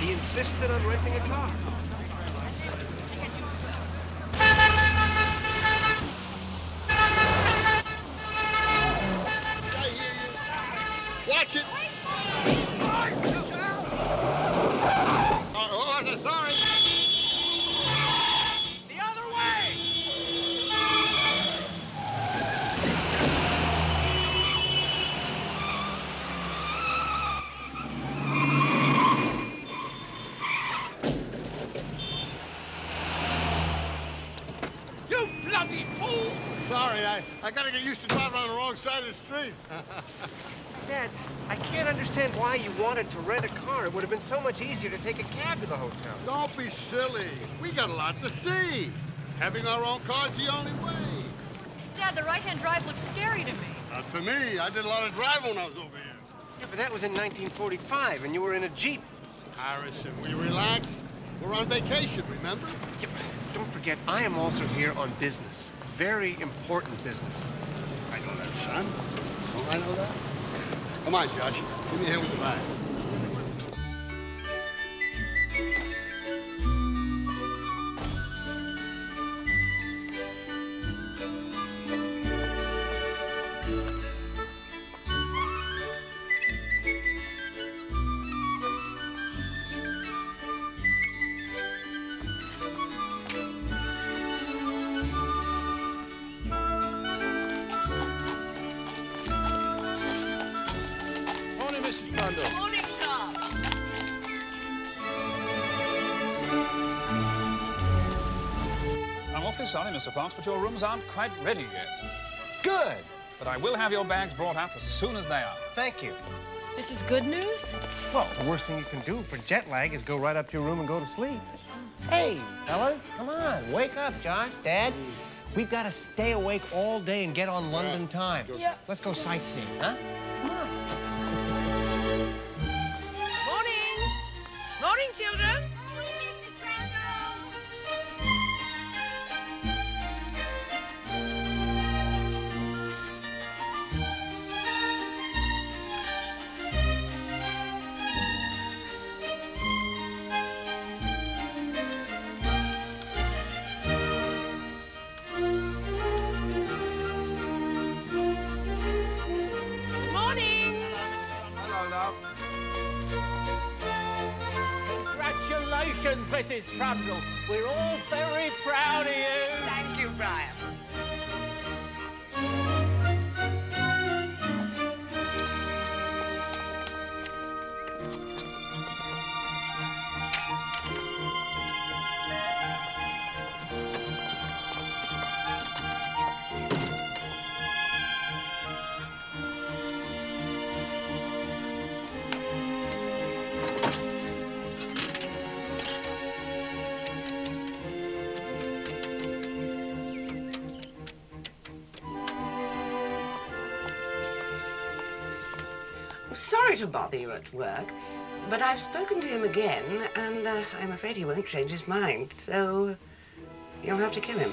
He insisted on renting a car. Watch it! Oh, sorry. The other way! You bloody fool! Sorry, I gotta get used to driving on the wrong side of the street. Dad, I can't understand why you wanted to rent a car. It would have been so much easier to take a cab to the hotel. Don't be silly. We got a lot to see. Having our own car's the only way. Dad, the right-hand drive looks scary to me. Not to me. I did a lot of driving when I was over here. Yeah, but that was in 1945, and you were in a Jeep. Harrison, will you relax? We're on vacation, remember? Yeah, don't forget, I am also here on business. Very important business. I know that, son. Don't I know that? Come on, Josh. Give me a hand with the bag. Morning, Tom. I'm awfully sorry, Mr. Fox, but your rooms aren't quite ready yet. Good. But I will have your bags brought up as soon as they are. Thank you. This is good news? Well, the worst thing you can do for jet lag is go right up to your room and go to sleep. Hey, fellas, come on. Wake up, Josh, Dad. We've got to stay awake all day and get on London time. Yeah. Let's go sightseeing, huh? Come on. Morning. Morning, children. Congratulations, Mrs. Trundle. We're all very proud of you. Thank you, Brian. Sorry to bother you at work, but I've spoken to him again, and I'm afraid he won't change his mind, so you'll have to kill him.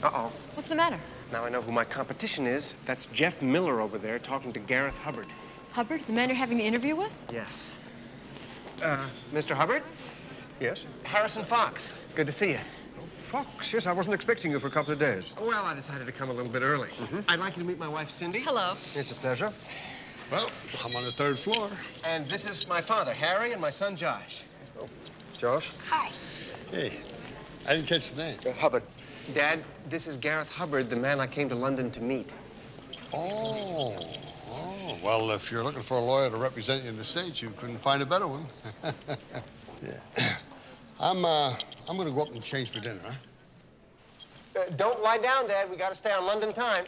Uh-oh. What's the matter? Now I know who my competition is. That's Jeff Miller over there talking to Gareth Hubbard. Hubbard, the man you're having the interview with? Yes. Mr. Hubbard? Yes? Harrison Fox. Good to see you. Fox, yes, I wasn't expecting you for a couple of days. Well, I decided to come a little bit early. I'd like you to meet my wife, Cindy. Hello. It's a pleasure. Well, I'm on the 3rd floor. And this is my father, Harry, and my son, Josh. Josh? Hi. Hey, I didn't catch the name. Hubbard. Dad, this is Gareth Hubbard, the man I came to London to meet. Oh. Well, if you're looking for a lawyer to represent you in the States, you couldn't find a better one. Yeah. I'm gonna go up and change for dinner, huh? Don't lie down, Dad. We got to stay on London time.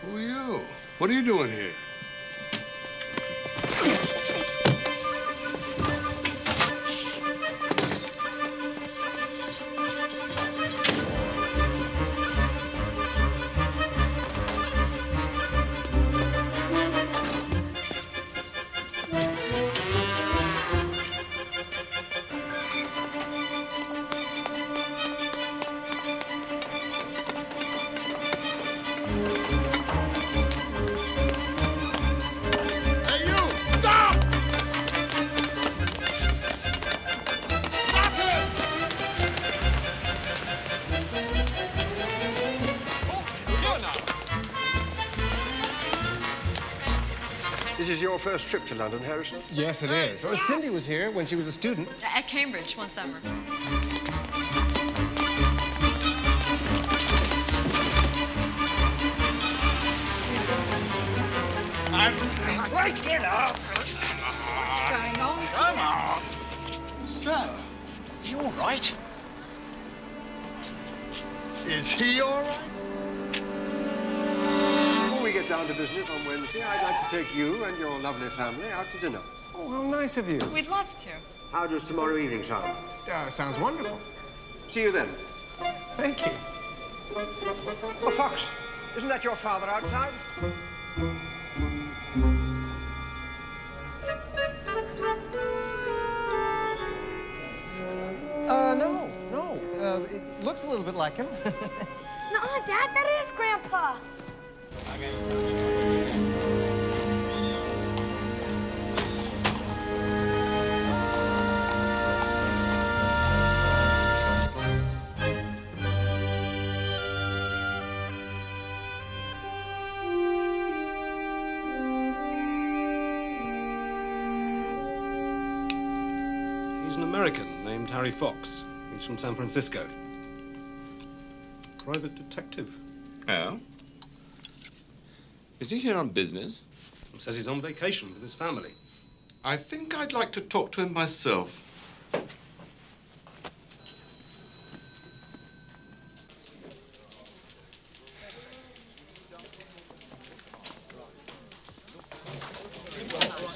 Who are you? What are you doing here? This is your first trip to London, Harrison? Yes, it is. Well, Cindy was here when she was a student. At Cambridge one summer. Right, get up! What's going on? Come on! Sir, you all right? Is he all right? Before we get down to business on Wednesday, I'd like to take you and your lovely family out to dinner. Oh, how nice of you. We'd love to. How does tomorrow evening sound? Sounds wonderful. See you then. Thank you. Oh, Fox, isn't that your father outside? No. It looks a little bit like him. No, Dad, that is Grandpa. He's an American named Harry Fox. He's from San Francisco. Private detective. Oh? Is he here on business? He says he's on vacation with his family. I think I'd like to talk to him myself.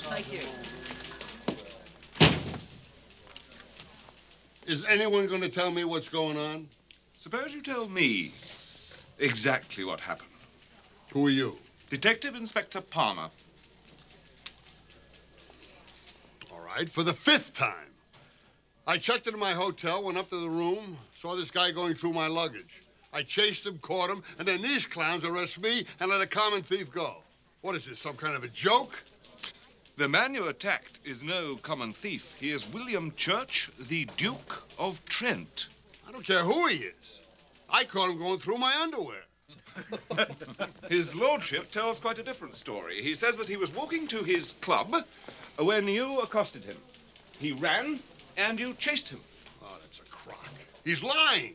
Thank you. Is anyone going to tell me what's going on? Suppose you tell me exactly what happened. Who are you? Detective Inspector Palmer. All right, for the 5th time. I checked into my hotel, went up to the room, saw this guy going through my luggage. I chased him, caught him, and then these clowns arrest me and let a common thief go. What is this, some kind of a joke? The man you attacked is no common thief. He is William Church, the Duke of Trent. I don't care who he is. I caught him going through my underwear. His lordship tells quite a different story. He says that he was walking to his club when you accosted him. He ran, and you chased him. Oh, that's a crock. He's lying.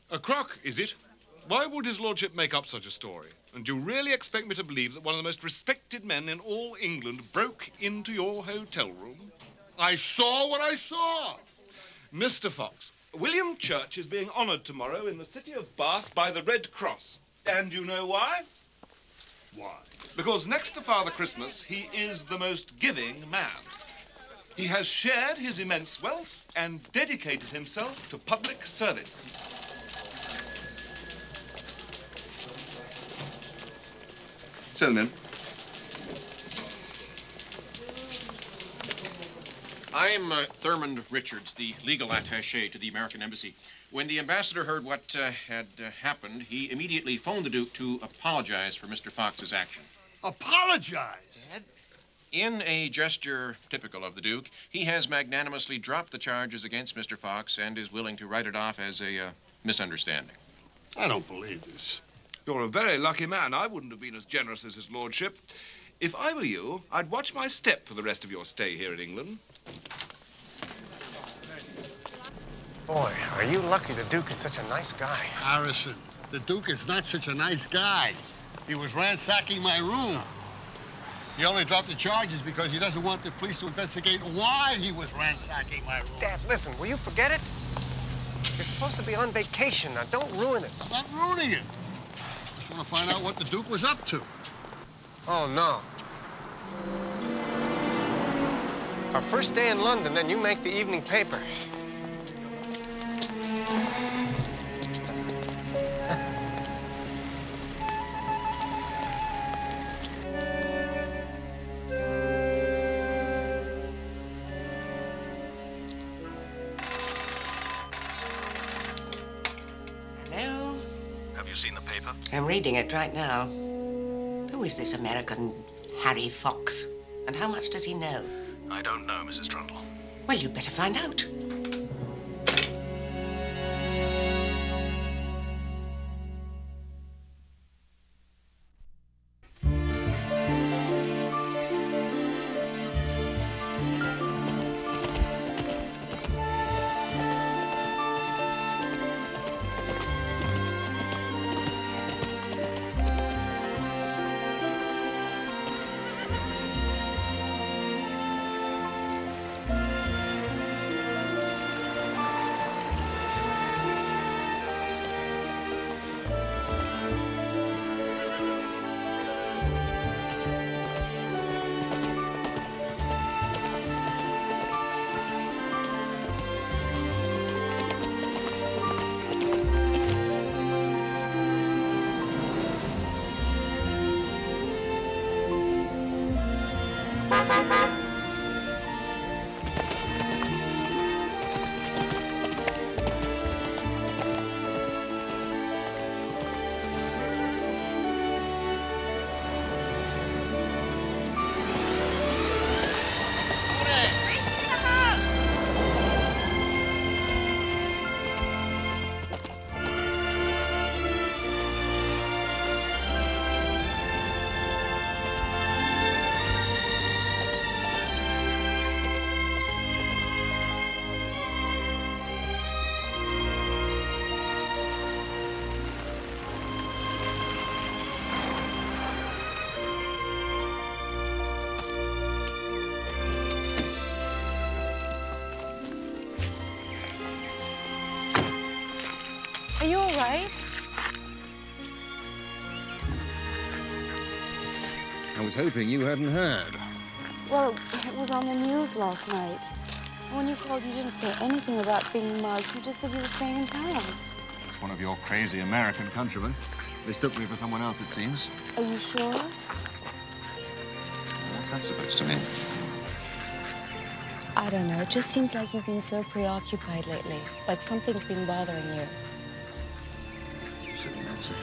A crock, is it? Why would his lordship make up such a story? And do you really expect me to believe that one of the most respected men in all England broke into your hotel room? I saw what I saw. Mr. Fox, William Church is being honored tomorrow in the city of Bath by the Red Cross. And you know why? Why? Because next to Father Christmas, he is the most giving man. He has shared his immense wealth and dedicated himself to public service. So then. I'm Thurmond Richards, the legal attaché to the American Embassy. When the ambassador heard what had happened, he immediately phoned the Duke to apologize for Mr. Fox's action. Apologize? Dad? In a gesture typical of the Duke, he has magnanimously dropped the charges against Mr. Fox and is willing to write it off as a misunderstanding. I don't believe this. You're a very lucky man. I wouldn't have been as generous as his lordship. If I were you, I'd watch my step for the rest of your stay here in England. Boy, are you lucky the Duke is such a nice guy. Harrison, the Duke is not such a nice guy. He was ransacking my room. He only dropped the charges because he doesn't want the police to investigate why he was ransacking my room. Dad, listen, will you forget it? You're supposed to be on vacation. Now, don't ruin it. I'm not ruining it. Just want to find out what the Duke was up to. Oh, no. Our first day in London, then you make the evening paper. Hello? Have you seen the paper? I'm reading it right now. Who is this American Harry Fox? And how much does he know? I don't know, Mrs. Trundle. Well, you'd better find out. Are you all right? I was hoping you hadn't heard. Well, it was on the news last night. When you called, you didn't say anything about being mugged. You just said you were staying in town. It's one of your crazy American countrymen. Mistook me for someone else, it seems. Are you sure? What's that supposed to mean? I don't know. It just seems like you've been so preoccupied lately. Like something's been bothering you. Silly Nancy.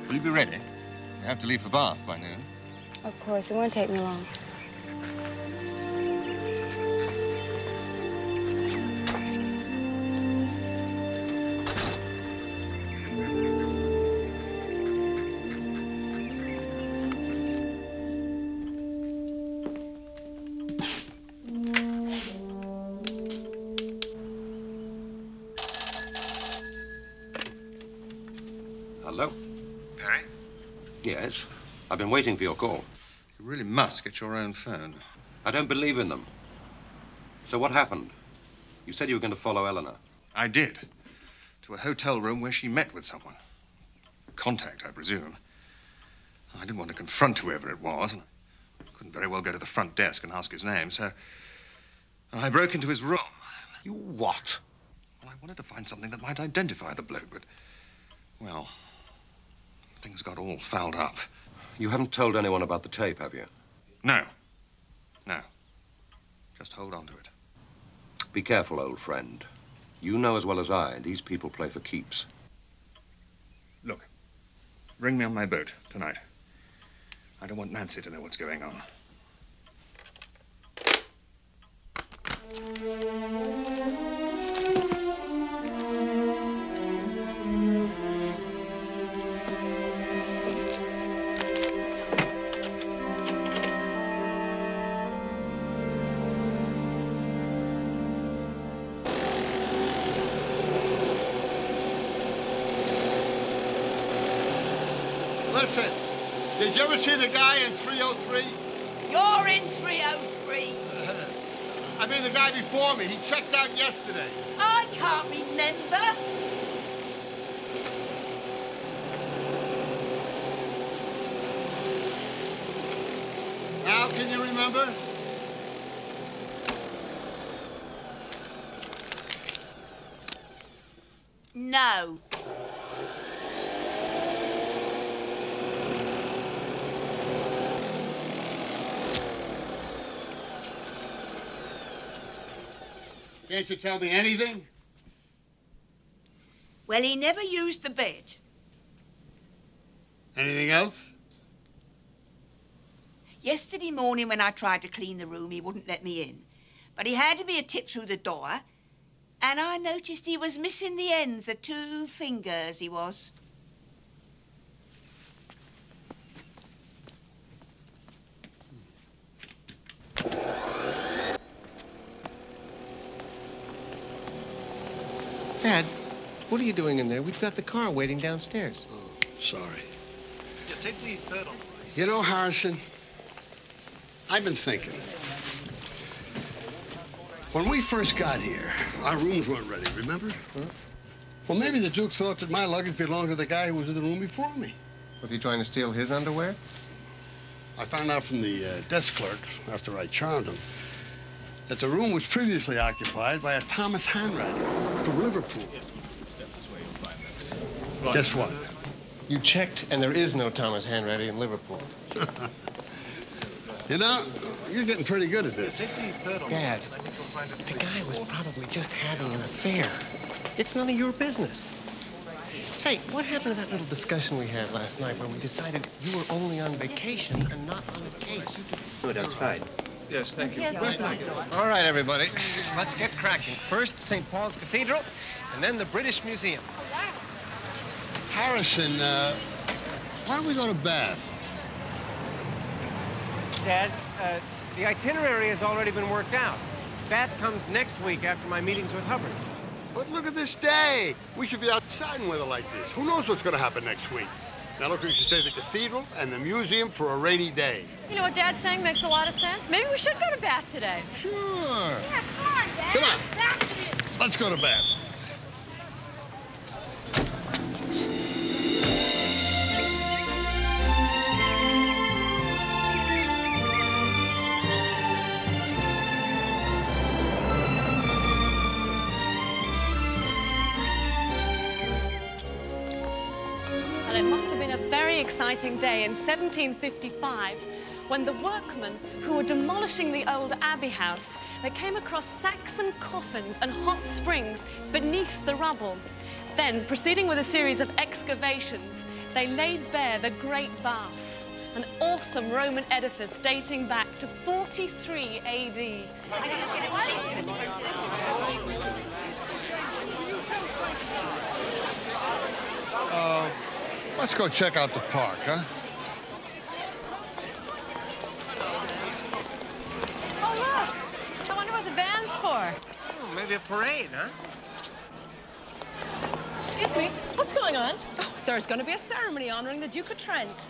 Will you be ready? You have to leave for Bath by noon. Of course. It won't take me long. Hello? Perry? Yes. I've been waiting for your call. You really must get your own phone. I don't believe in them. So what happened? You said you were going to follow Eleanor. I did. To a hotel room where she met with someone. Contact, I presume. I didn't want to confront whoever it was, and I couldn't very well go to the front desk and ask his name, so I broke into his room. You what? Well, I wanted to find something that might identify the bloke, but, well, things got all fouled up. You haven't told anyone about the tape, have you? No. No. Just hold on to it. Be careful, old friend. You know as well as I, these people play for keeps. Look, bring me on my boat tonight. I don't want Nancy to know what's going on. Listen, did you ever see the guy in 303? You're in 303. I mean the guy before me. He checked out yesterday. I can't remember. Now, can you remember? No. Can't you tell me anything? Well, he never used the bed. Anything else? Yesterday morning when I tried to clean the room, he wouldn't let me in. But he handed me a tip through the door, and I noticed he was missing the ends, the 2 fingers he was. Dad, what are you doing in there? We've got the car waiting downstairs. Oh, sorry. Just take the third on. You know, Harrison, I've been thinking. When we first got here, our rooms weren't ready, remember? Huh? Well, maybe the Duke thought that my luggage belonged to the guy who was in the room before me. Was he trying to steal his underwear? I found out from the desk clerk, after I charmed him, that the room was previously occupied by a Thomas Hanratty from Liverpool. Right. Guess what? You checked, and there is no Thomas Hanratty in Liverpool. You know, you're getting pretty good at this. Dad, the guy was probably just having an affair. It's none of your business. Say, what happened to that little discussion we had last night where we decided you were only on vacation and not on a case? Oh, that's fine. Yes, thank you. All right, everybody. Let's get cracking. First, St. Paul's Cathedral, and then the British Museum. Harrison, why don't we go to Bath? Dad, the itinerary has already been worked out. Bath comes next week after my meetings with Hubbard. But look at this day. We should be outside in weather like this. Who knows what's going to happen next week? Now, look, we should say the cathedral and the museum for a rainy day. You know what Dad's saying makes a lot of sense. Maybe we should go to Bath today. Sure. Yeah, come on, Dad. Come on. Bath. Let's go to Bath. It must have been a very exciting day in 1755 when the workmen who were demolishing the old Abbey House, they came across Saxon coffins and hot springs beneath the rubble. Then, proceeding with a series of excavations, they laid bare the Great Bath, an awesome Roman edifice dating back to 43 AD. Let's go check out the park, huh? Oh, look! I wonder what the band's for. Oh, maybe a parade, huh? Excuse me, what's going on? Oh, there's going to be a ceremony honoring the Duke of Trent.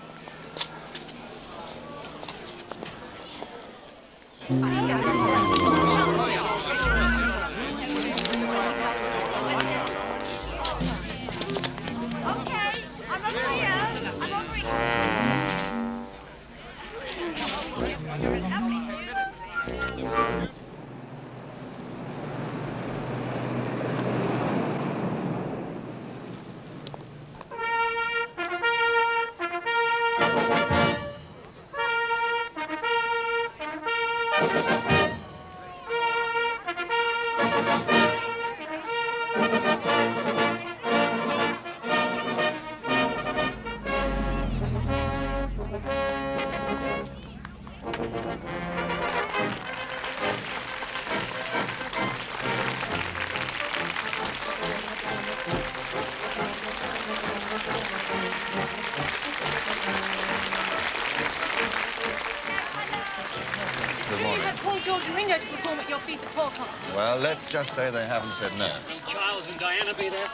Well, let's just say they haven't said no. Charles and Diana be there?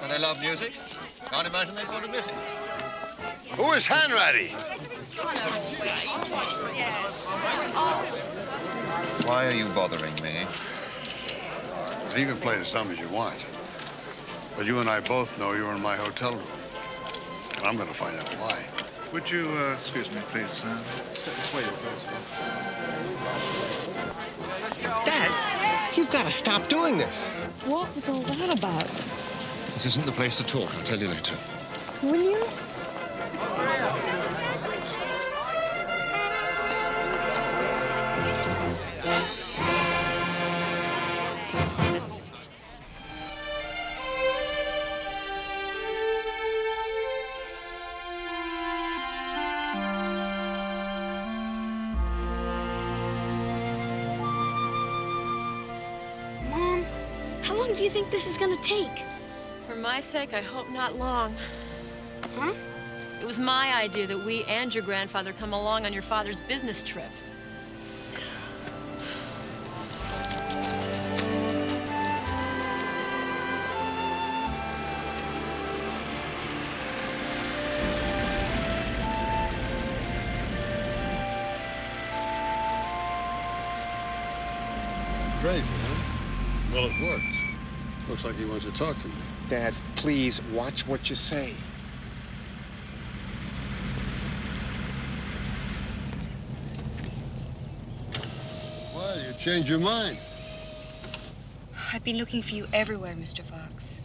And they love music. Can't imagine they'd want to miss it. Who is Hanratty? Why are you bothering me? You can play the sum as you want. But you and I both know you're in my hotel room. And I'm going to find out why. Would you excuse me, please? Step this way, first. Dad, you've got to stop doing this. What was all that about? This isn't the place to talk. I'll tell you later. Will you? Mom, how long do you think this is gonna take? For my sake, I hope not long. Huh? It was my idea that we and your grandfather come along on your father's business trip. Crazy, huh? Well, it worked. Looks like he wants to talk to me. Dad, please watch what you say. Well, you changed your mind. I've been looking for you everywhere, Mr. Fox.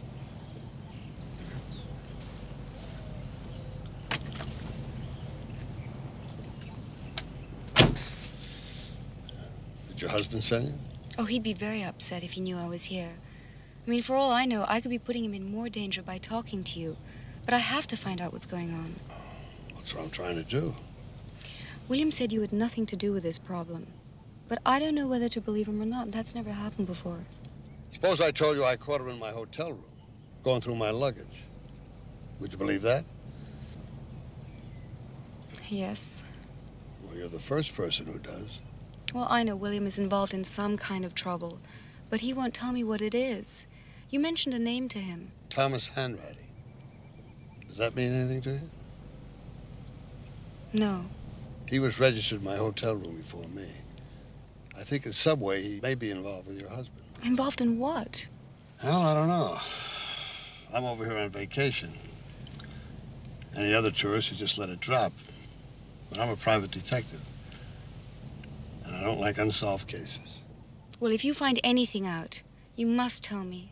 Did your husband send you? Oh, he'd be very upset if he knew I was here. I mean, for all I know, I could be putting him in more danger by talking to you. But I have to find out what's going on. That's what I'm trying to do. William said you had nothing to do with this problem. But I don't know whether to believe him or not. That's never happened before. Suppose I told you I caught him in my hotel room, going through my luggage. Would you believe that? Yes. Well, you're the first person who does. Well, I know William is involved in some kind of trouble, but he won't tell me what it is. You mentioned a name to him. Thomas Hanratty. Does that mean anything to you? No. He was registered in my hotel room before me. I think in some way he may be involved with your husband. Involved in what? Well, I don't know. I'm over here on vacation. Any other tourists, you just let it drop. But I'm a private detective. And I don't like unsolved cases. Well, if you find anything out, you must tell me.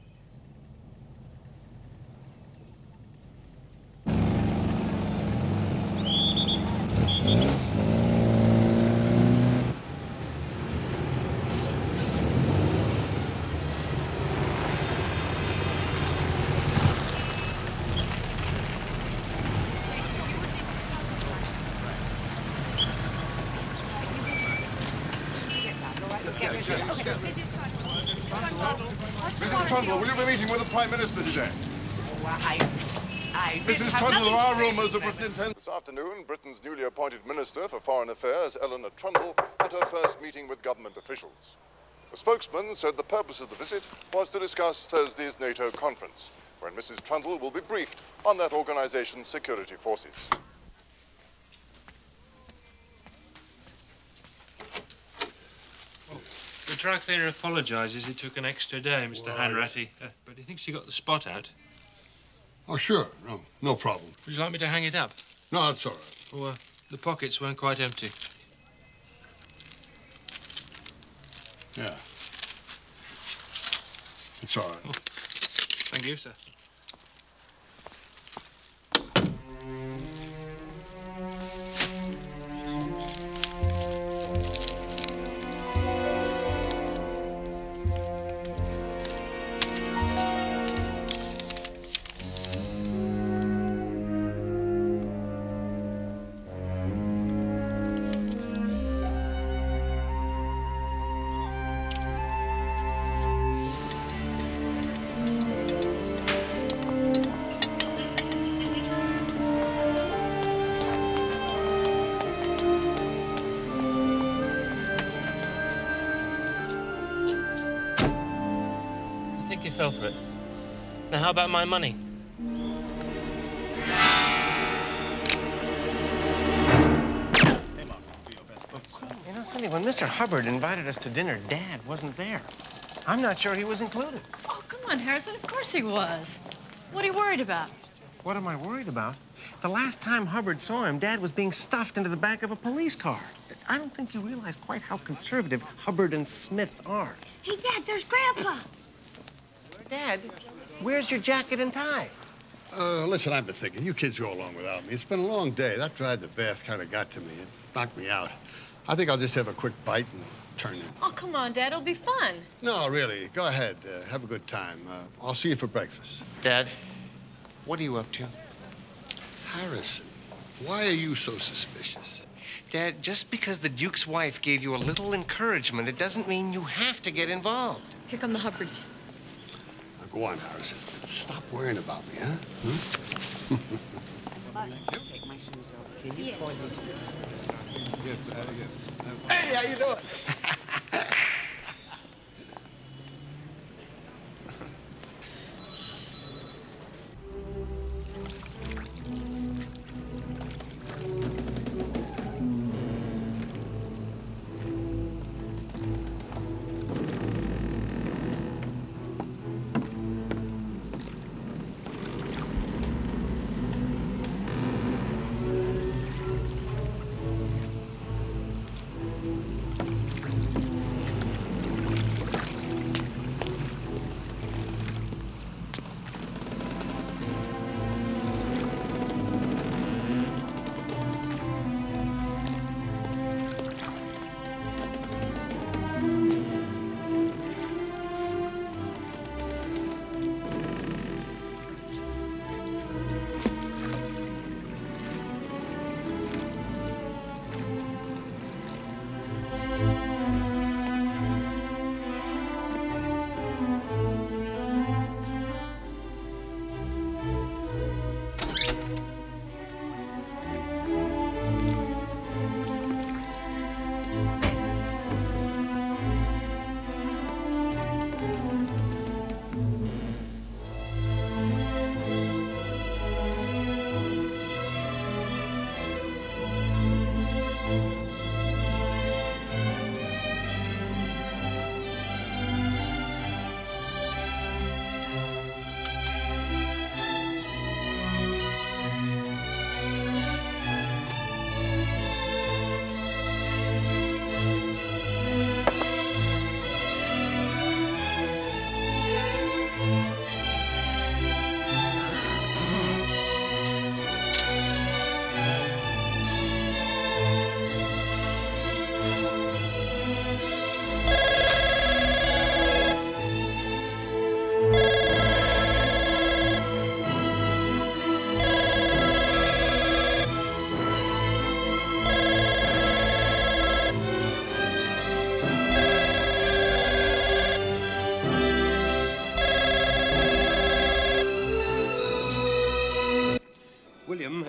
Mrs. Trundle, will you be meeting with the Prime Minister today? Mrs. Trundle, there are rumours that Britain intends... This afternoon, Britain's newly appointed Minister for Foreign Affairs, Eleanor Trundle, had her first meeting with government officials. The spokesman said the purpose of the visit was to discuss Thursday's NATO conference, when Mrs. Trundle will be briefed on that organization's security forces. The dry cleaner apologises it took an extra day, Mr. Hanratty, but he thinks he got the spot out. Oh, sure. No problem. Would you like me to hang it up? No, that's all right. Well, the pockets weren't quite empty. Yeah. It's all right. Oh, thank you, sir. Fell for it. Now, how about my money? You know, Cindy, when Mr. Hubbard invited us to dinner, Dad wasn't there. I'm not sure he was included. Oh, come on, Harrison. Of course he was. What are you worried about? What am I worried about? The last time Hubbard saw him, Dad was being stuffed into the back of a police car. I don't think you realize quite how conservative Hubbard and Smith are. Hey, Dad, there's Grandpa. Dad, where's your jacket and tie? Listen, I've been thinking. You kids go along without me. It's been a long day. That drive to Bath kind of got to me. It knocked me out. I think I'll just have a quick bite and turn in. Oh, come on, Dad. It'll be fun. No, really. Go ahead. Have a good time. I'll see you for breakfast. Dad, what are you up to? Harrison, why are you so suspicious? Dad, just because the Duke's wife gave you a little encouragement, it doesn't mean you have to get involved. Here come the Hubbards. Now, go on, Harrison. Stop worrying about me, huh? Take my shoes off. Can you Hey, how you doing?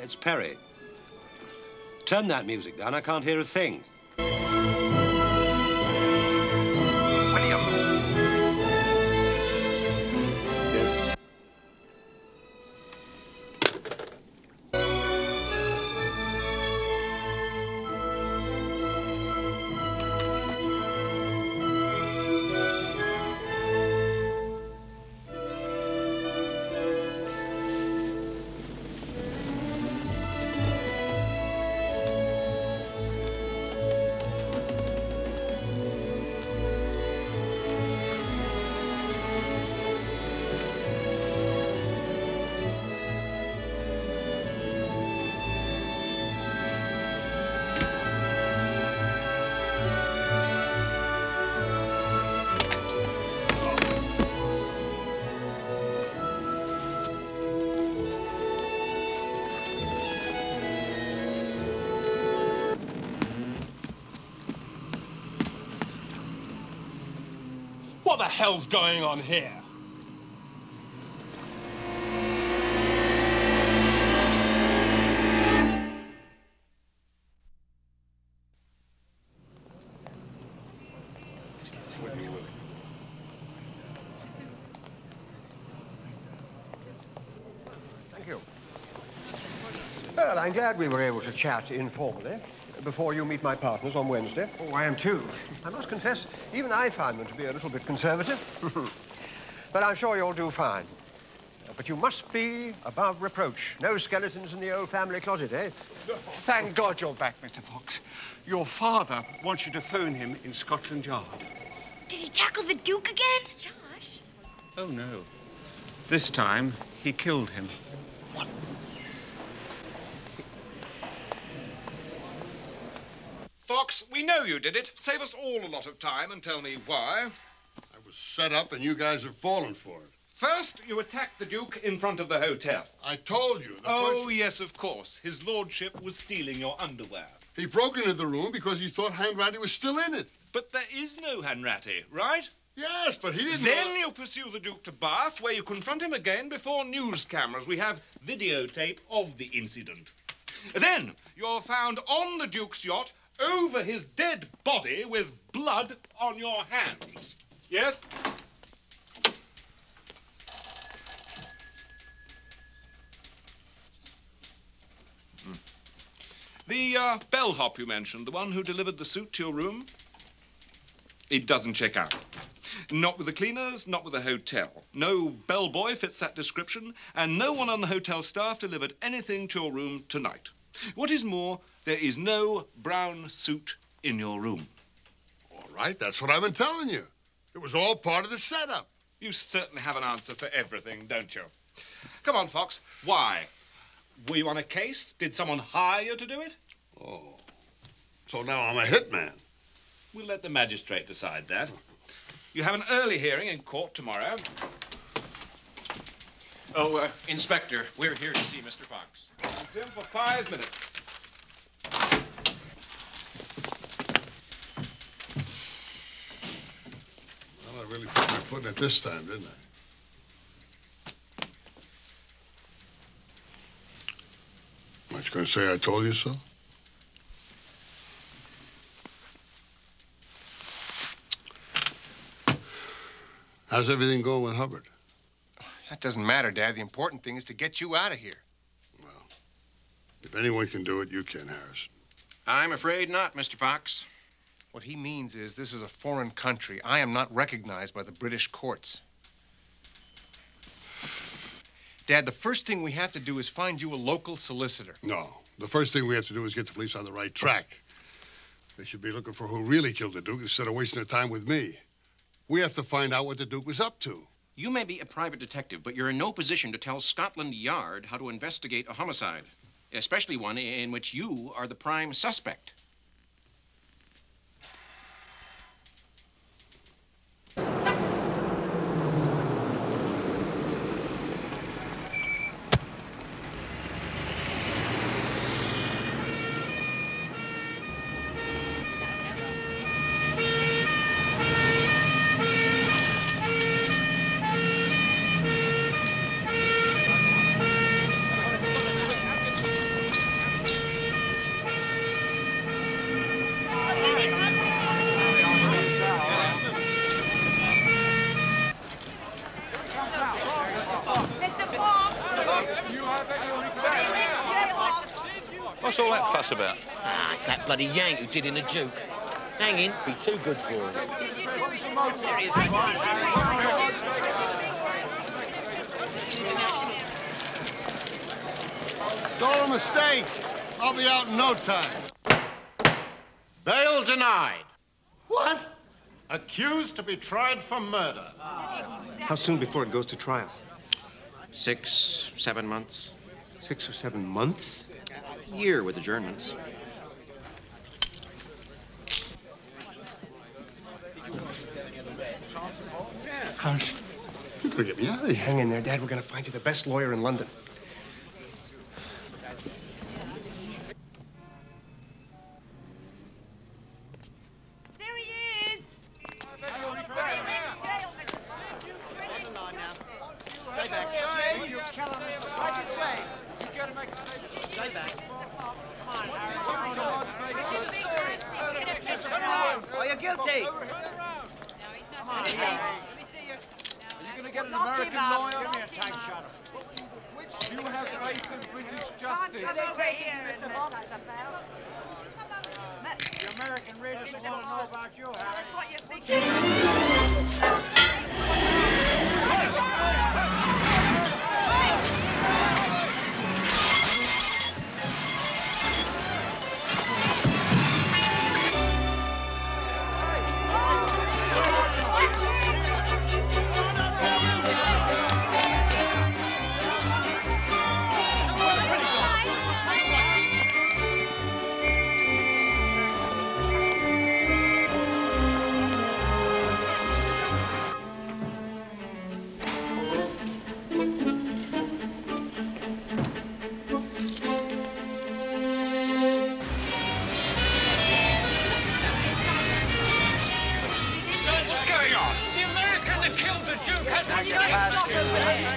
It's Perry. Turn that music down. I can't hear a thing. William! Yes? What the hell's going on here? Thank you. Well, I'm glad we were able to chat informally before you meet my partners on Wednesday. Oh, I am too. I must confess, even I found them to be a little bit conservative. But I'm sure you'll do fine. But you must be above reproach. No skeletons in the old family closet, eh? Thank God you're back, Mr. Fox. Your father wants you to phone him in Scotland Yard. Did he tackle the Duke again? Josh? Oh, no. This time, he killed him. What? Fox, we know you did it. Save us all a lot of time and tell me why. I was set up and you guys have fallen for it. First, you attacked the Duke in front of the hotel. I told you. Yes, of course. His lordship was stealing your underwear. He broke into the room because he thought Hanratty was still in it. But there is no Hanratty, right? Yes, but he didn't... Then you pursue the Duke to Bath, where you confront him again before news cameras. We have videotape of the incident. Then you're found on the Duke's yacht over his dead body with blood on your hands. Yes? The bellhop you mentioned, the one who delivered the suit to your room, it doesn't check out. Not with the cleaners, not with the hotel. No bellboy fits that description, and no one on the hotel staff delivered anything to your room tonight. What is more, there is no brown suit in your room. All right, that's what I've been telling you. It was all part of the setup. You certainly have an answer for everything, don't you? Come on, Fox. Why? Were you on a case? Did someone hire you to do it? Oh, so now I'm a hitman. We'll let the magistrate decide that. You have an early hearing in court tomorrow. Oh, Inspector, we're here to see Mr. Fox. It's him for 5 minutes. Well, I really put my foot in it this time, didn't I? Aren't you going to say I told you so? How's everything going with Hubbard? That doesn't matter, Dad. The important thing is to get you out of here. Well, if anyone can do it, you can, Harrison. I'm afraid not, Mr. Fox. What he means is this is a foreign country. I am not recognized by the British courts. Dad, the first thing we have to do is find you a local solicitor. No. The first thing we have to do is get the police on the right track. They should be looking for who really killed the Duke instead of wasting their time with me. We have to find out what the Duke was up to. You may be a private detective, but you're in no position to tell Scotland Yard how to investigate a homicide, especially one in which you are the prime suspect. What's all that fuss about? Ah, it's that bloody Yank who did in the Duke. Hanging be too good for him. It's all a mistake. I'll be out in no time. Bail denied. What? Accused to be tried for murder. How soon before it goes to trial? 6, 7 months. 6 or 7 months? Year with adjournments. Harsh. You're gonna get me out of here. Hang in there, Dad. We're gonna find you the best lawyer in London. There he is! Stay back. Are you guilty? Come on, Are you going to get an American lawyer? Give me a tight shot. Do you have faith in British justice? The American readers want to know about you, Harry. That's what you're thinking. that killed the Duke has escaped!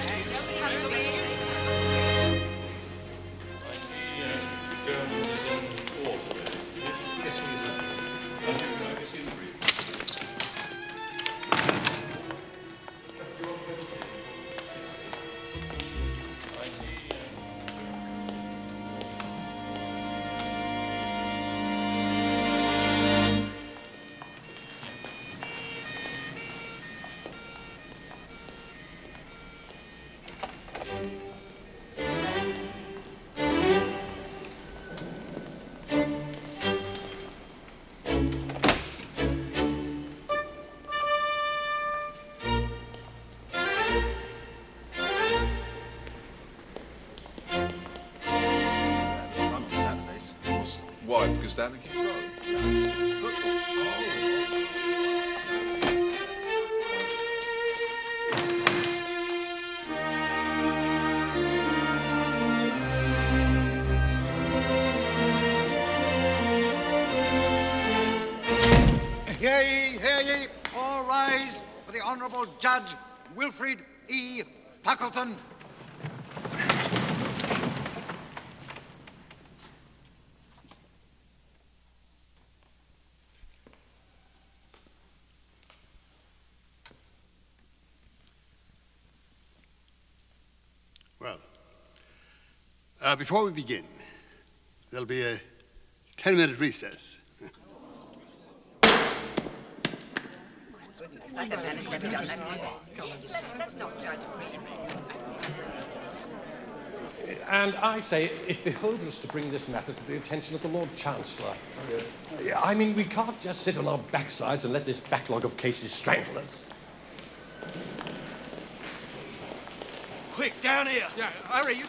Why? Because Danny keeps going. Football. Hear ye, hear ye. All rise for the Honourable Judge Wilfrid E. Puckleton. Well, before we begin, there'll be a 10-minute recess. And I say it behoves us to bring this matter to the attention of the Lord Chancellor. I mean, we can't just sit on our backsides and let this backlog of cases strangle us. Quick, down here! Yeah, hurry, you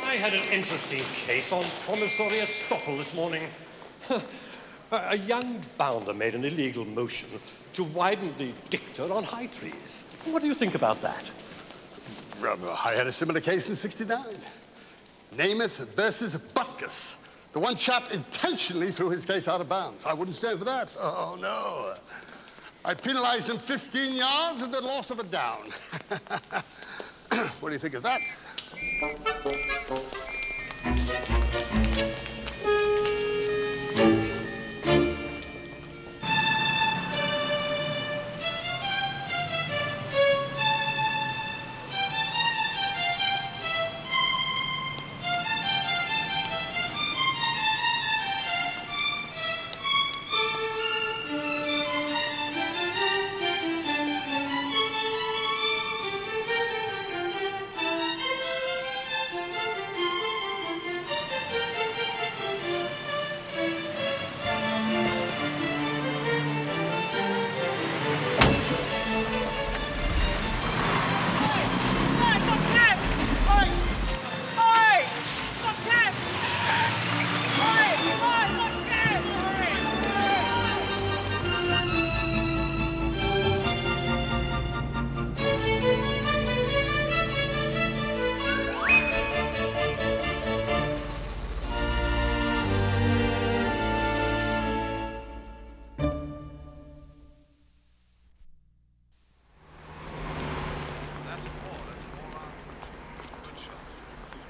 I had an interesting case on promissory estoppel this morning. A young bounder made an illegal motion to widen the dicta on high trees. What do you think about that? I had a similar case in '69. Namath versus Butkus. The one chap intentionally threw his case out of bounds. I wouldn't stand for that. Oh, no. I penalized him 15 yards and the loss of a down. What do you think of that?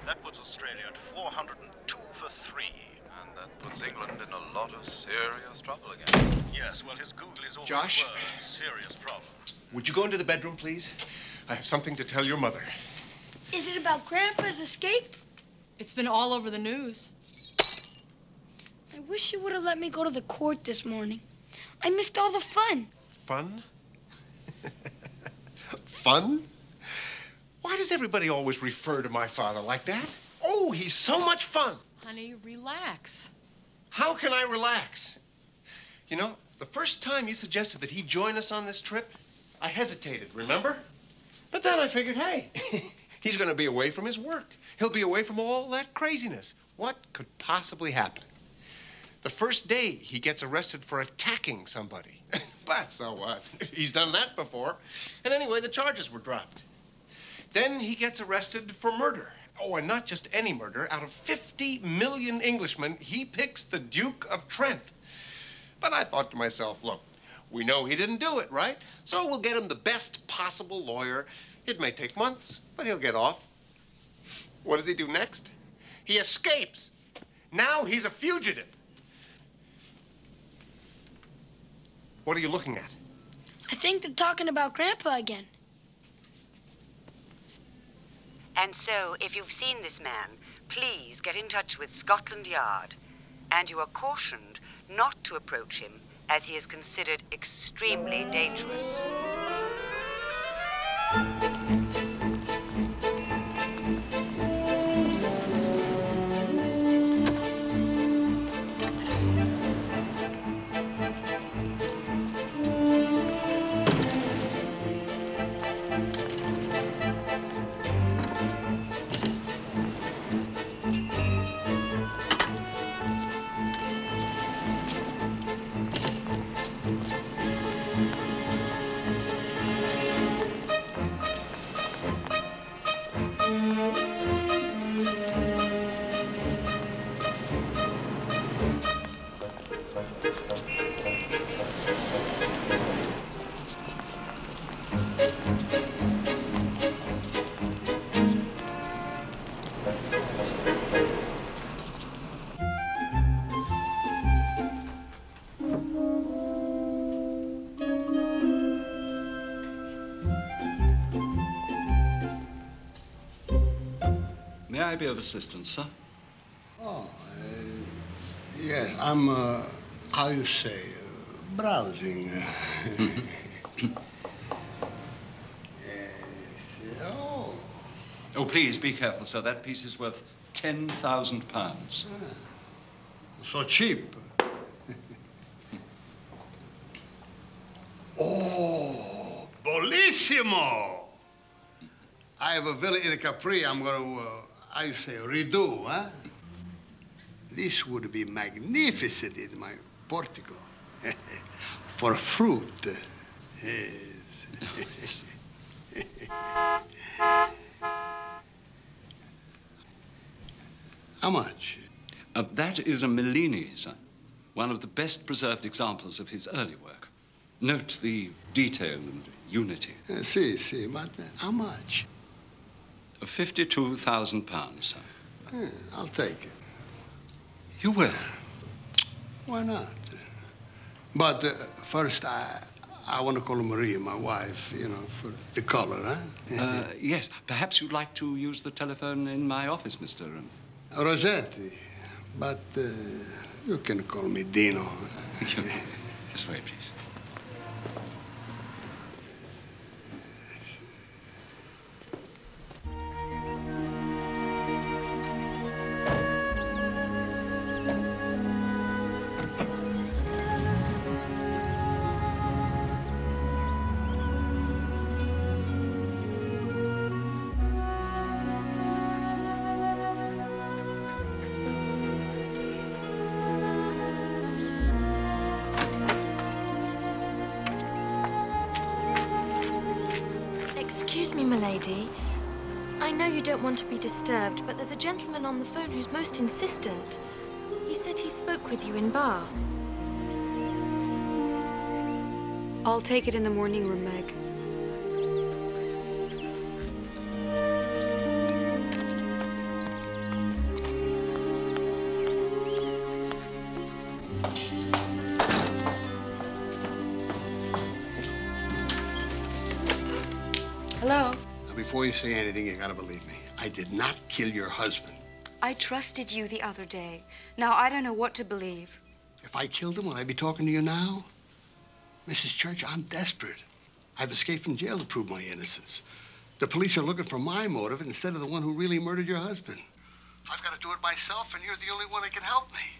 That puts Australia at 402 for 3. And that puts England in a lot of serious trouble again. Yes, well, his Google is always Josh? a serious problem. Would you go into the bedroom, please? I have something to tell your mother. Is it about Grandpa's escape? It's been all over the news. I wish you would have let me go to the court this morning. I missed all the fun. Fun? Fun? Why does everybody always refer to my father like that? Oh, he's so much fun. Honey, relax. How can I relax? You know, the first time you suggested that he join us on this trip, I hesitated, remember? But then I figured, hey, he's going to be away from his work. He'll be away from all that craziness. What could possibly happen? The first day, he gets arrested for attacking somebody. But so what? He's done that before. And anyway, the charges were dropped. Then he gets arrested for murder. Oh, and not just any murder. Out of 50 million Englishmen, he picks the Duke of Trent. But I thought to myself, look, We know he didn't do it, right? So we'll get him the best possible lawyer. It may take months, but he'll get off. What does he do next? He escapes. Now he's a fugitive. What are you looking at? I think they're talking about Grandpa again. And so, if you've seen this man, please get in touch with Scotland Yard. And you are cautioned not to approach him, as he is considered extremely dangerous. May I be of assistance, sir? Oh, yes, I'm, how you say, browsing. Yes. Oh. Oh, please, be careful, sir. That piece is worth £10,000. So cheap. Oh, bellissimo! I have a villa in Capri. I'm going to, I say, redo, huh? This would be magnificent in my portico. For fruit. Yes. How much? That is a Mellini, sir. One of the best preserved examples of his early work. Note the detail and unity. See, but how much? £52,000, sir. Yeah, I'll take it. You will? Why not? But first, I want to call Maria, my wife, you know, for the color, huh? Yes. Perhaps you'd like to use the telephone in my office, Mr. Rossetti. But you can call me Dino. This way, please. Excuse me, milady. I know you don't want to be disturbed, but there's a gentleman on the phone who's most insistent. He said he spoke with you in Bath. I'll take it in the morning room, Meg. Hello? Now, before you say anything, you gotta believe me. I did not kill your husband. I trusted you the other day. Now I don't know what to believe. If I killed him, would I be talking to you now? Mrs. Church, I'm desperate. I've escaped from jail to prove my innocence. The police are looking for my motive instead of the one who really murdered your husband. I've got to do it myself, and you're the only one that can help me.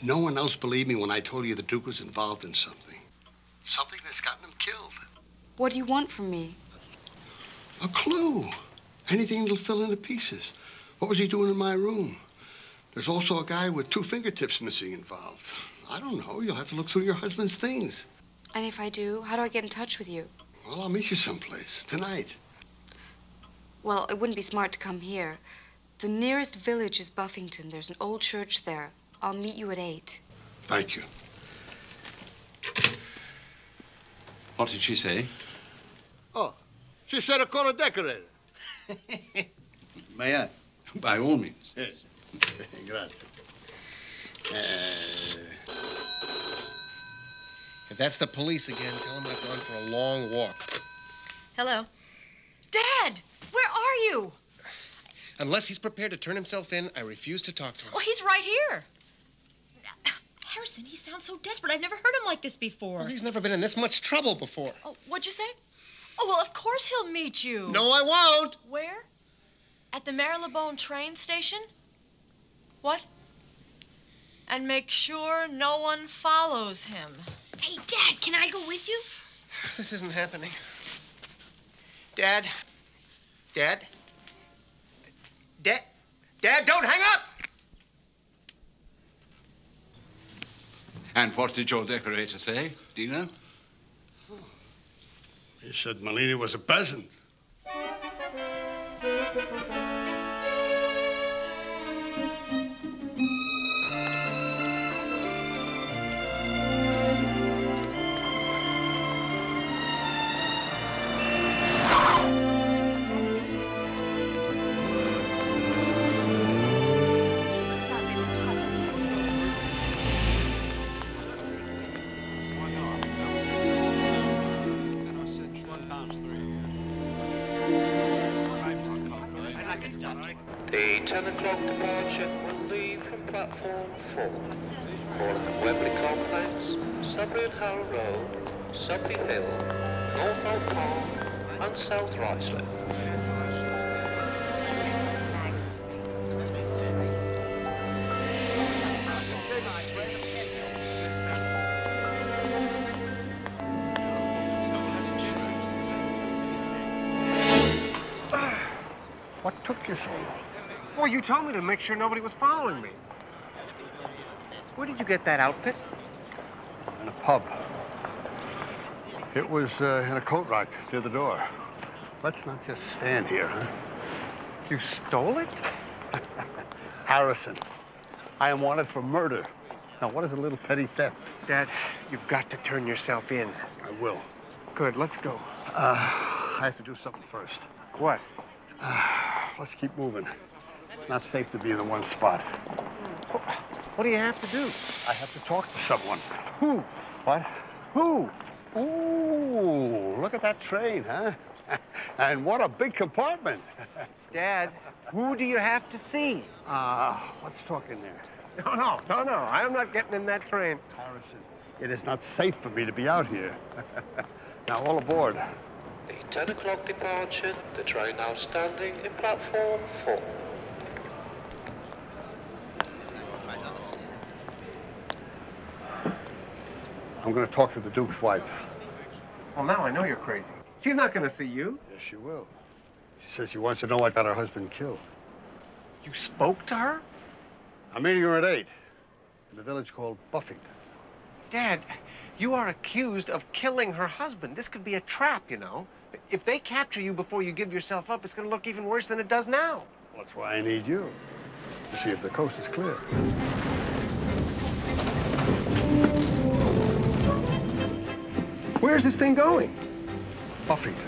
No one else believed me when I told you the Duke was involved in something. Something that's gotten him killed. What do you want from me? A clue. Anything that'll fill in the pieces. What was he doing in my room? There's also a guy with 2 fingertips missing involved. I don't know. You'll have to look through your husband's things. And if I do, how do I get in touch with you? Well, I'll meet you someplace. Tonight. Well, it wouldn't be smart to come here. The nearest village is Buffington. There's an old church there. I'll meet you at 8. Thank you. What did she say? Oh, she said to call a decorator. May I? By all means. Yes. Grazie. If that's the police again, tell them I've gone for a long walk. Hello. Dad, where are you? Unless he's prepared to turn himself in, I refuse to talk to him. Well, he's right here. Harrison, he sounds so desperate. I've never heard him like this before. Well, he's never been in this much trouble before. Oh, what'd you say? Oh, well, of course he'll meet you. No, I won't. Where? At the Marylebone train station? What? And make sure no one follows him. Hey, Dad, can I go with you? This isn't happening. Dad? Dad? Dad, don't hang up! And what did your decorator say? Do you know? He said Malini was a peasant. The 10 o'clock departure will leave from platform 4, calling at Wembley Complex, Sudbury and Harrow Road, Sudbury Hill, Northolt Park, and South Ruislip. What took you so long? Well, you told me to make sure nobody was following me. Where did you get that outfit? In a pub. It was in a coat rack near the door. Let's not just stand here, huh? You stole it? Harrison, I am wanted for murder. Now, what is a little petty theft? Dad, you've got to turn yourself in. I will. Good, let's go. I have to do something first. What? Let's keep moving. It's not safe to be in the one spot. What do you have to do? I have to talk to someone. Who? What? Who? Ooh, look at that train, huh? And what a big compartment. Dad, who do you have to see? Let's talk in there. No. I'm not getting in that train. Harrison, it is not safe for me to be out here. Now, all aboard. The 10 o'clock departure, the train now standing in platform 4. I'm going to talk to the Duke's wife. Well, now I know you're crazy. She's not going to see you. Yes, she will. She says she wants to know what got her husband killed. You spoke to her? I'm meeting her at 8 in the village called Buffington. Dad, you are accused of killing her husband. This could be a trap, you know. If they capture you before you give yourself up, it's going to look even worse than it does now. Well, that's why I need you, to see if the coast is clear. Where's this thing going? Buffington.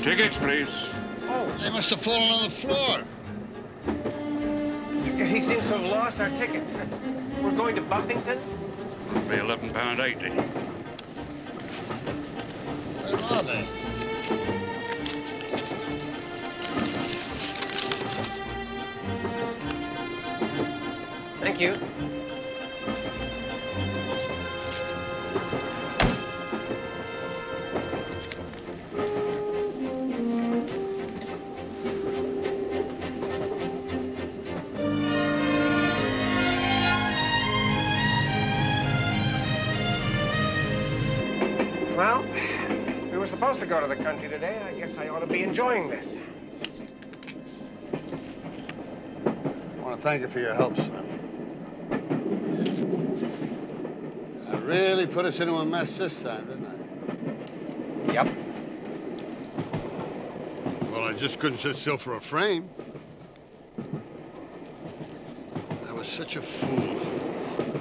Tickets, please. Oh. They must have fallen on the floor. He seems to have lost our tickets. We're going to Buffington? It'll be £11.80. Where are they? Thank you. Well, we were supposed to go to the country today. I guess I ought to be enjoying this. Want to thank you for your help, son. I really put us into a mess this time, didn't I? Yep. Well, I just couldn't sit still for a frame. I was such a fool.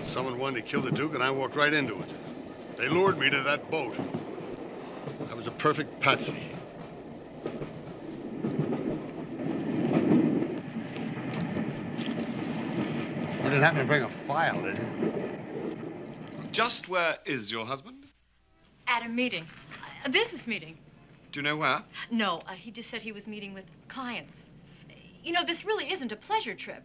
Someone wanted to kill the Duke, and I walked right into it. They lured me to that boat. I was a perfect patsy. You didn't happen to bring a file, did you? Just where is your husband? At a meeting. A business meeting. Do you know where? No, he just said he was meeting with clients. You know, this really isn't a pleasure trip.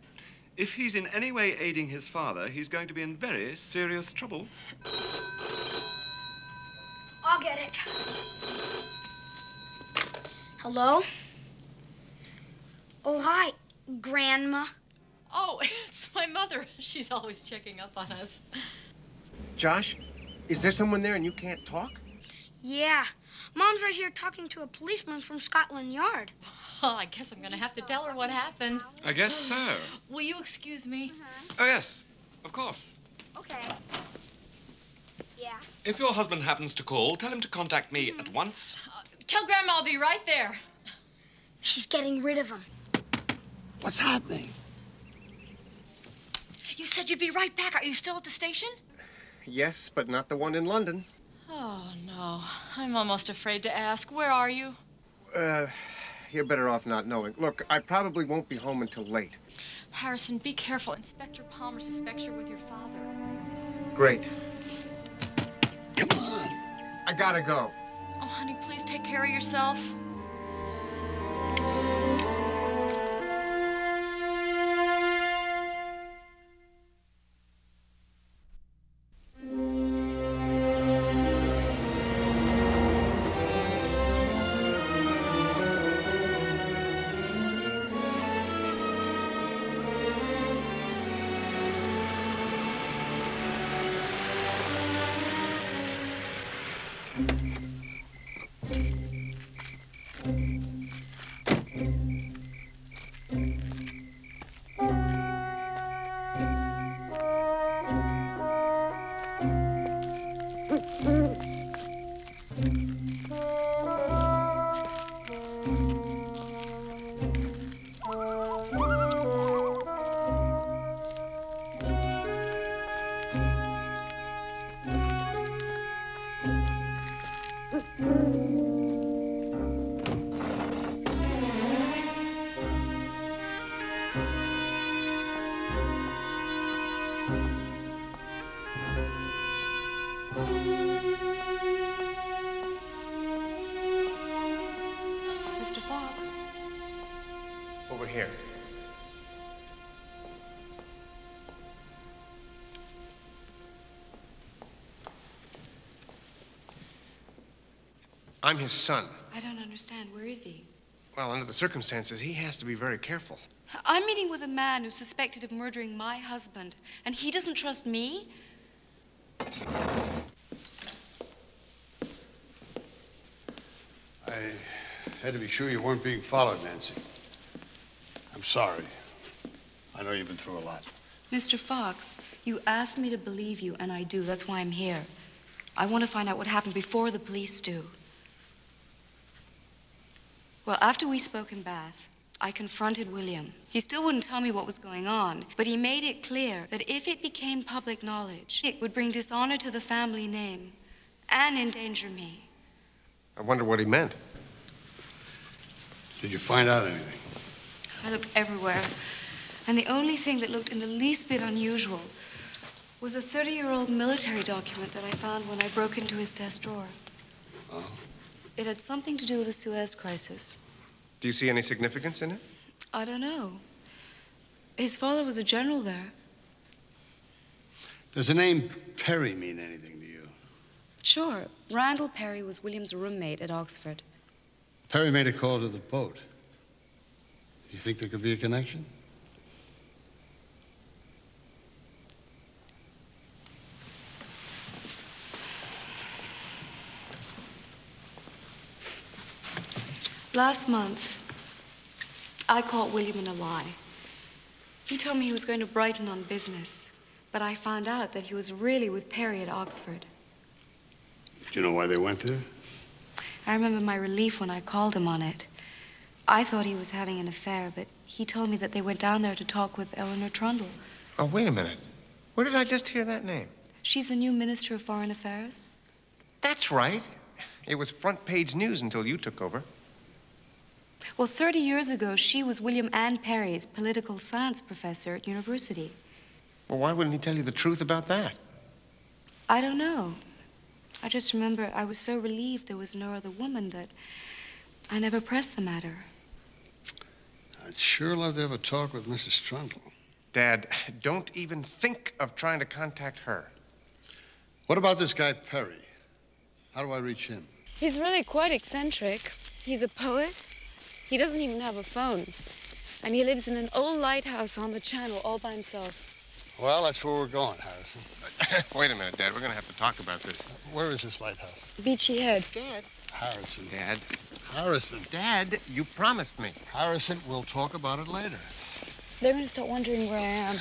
If he's in any way aiding his father, he's going to be in very serious trouble. I'll get it. Hello? Oh, hi, Grandma. Oh, it's my mother. She's always checking up on us. Josh, is there someone there and you can't talk? Yeah. Mom's right here talking to a policeman from Scotland Yard. Oh, I guess I'm going to have to tell her what happened. I guess so. Will you excuse me? Oh, yes, of course. Okay. Yeah. If your husband happens to call, tell him to contact me at once. Tell Grandma I'll be right there. She's getting rid of him. What's happening? You said you'd be right back. Are you still at the station? Yes, but not the one in London. Oh, no. I'm almost afraid to ask. Where are you? You're better off not knowing. Look, I probably won't be home until late. Harrison, be careful. Inspector Palmer suspects you're with your father. Great. Come on. I gotta go. Oh, honey, please take care of yourself. Mr. Fox. Over here. I'm his son. I don't understand. Where is he? Well, under the circumstances, he has to be very careful. I'm meeting with a man who's suspected of murdering my husband, and he doesn't trust me? I had to be sure you weren't being followed, Nancy. I'm sorry. I know you've been through a lot. Mr. Fox, you asked me to believe you, and I do. That's why I'm here. I want to find out what happened before the police do. Well, after we spoke in Bath, I confronted William. He still wouldn't tell me what was going on, but he made it clear that if it became public knowledge, it would bring dishonor to the family name and endanger me. I wonder what he meant. Did you find out anything? I looked everywhere, and the only thing that looked in the least bit unusual was a 30-year-old military document that I found when I broke into his desk drawer. Oh? It had something to do with the Suez Crisis. Do you see any significance in it? I don't know. His father was a general there. Does the name Perry mean anything to you? Sure. Randall Perry was William's roommate at Oxford. Perry made a call to the boat. You think there could be a connection? Last month, I caught William in a lie. He told me he was going to Brighton on business, but I found out that he was really with Perry at Oxford. Do you know why they went there? I remember my relief when I called him on it. I thought he was having an affair, but he told me that they went down there to talk with Eleanor Trundle. Oh, wait a minute. Where did I just hear that name? She's the new Minister of Foreign Affairs. That's right. It was front page news until you took over. Well, 30 years ago, she was William Ann Perry's political science professor at university. Well, why wouldn't he tell you the truth about that? I don't know. I just remember I was so relieved there was no other woman that I never pressed the matter. I'd sure love to have a talk with Mrs. Trundle. Dad, don't even think of trying to contact her. What about this guy, Perry? How do I reach him? He's really quite eccentric. He's a poet. He doesn't even have a phone. And he lives in an old lighthouse on the channel all by himself. Well, that's where we're going, Harrison. Wait a minute, Dad. We're going to have to talk about this. Where is this lighthouse? Beachy Head. Dad. Harrison. Dad. Harrison. Dad, you promised me. Harrison, we'll talk about it later. They're going to start wondering where I am.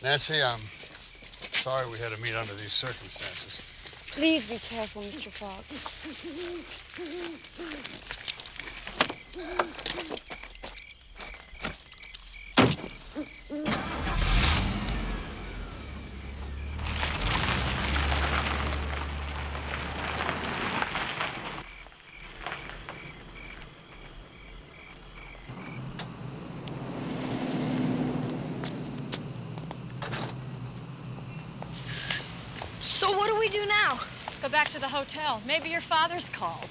Nancy, I'm sorry we had to meet under these circumstances. Please be careful, Mr. Fox. So what do we do now? Go back to the hotel. Maybe your father's called.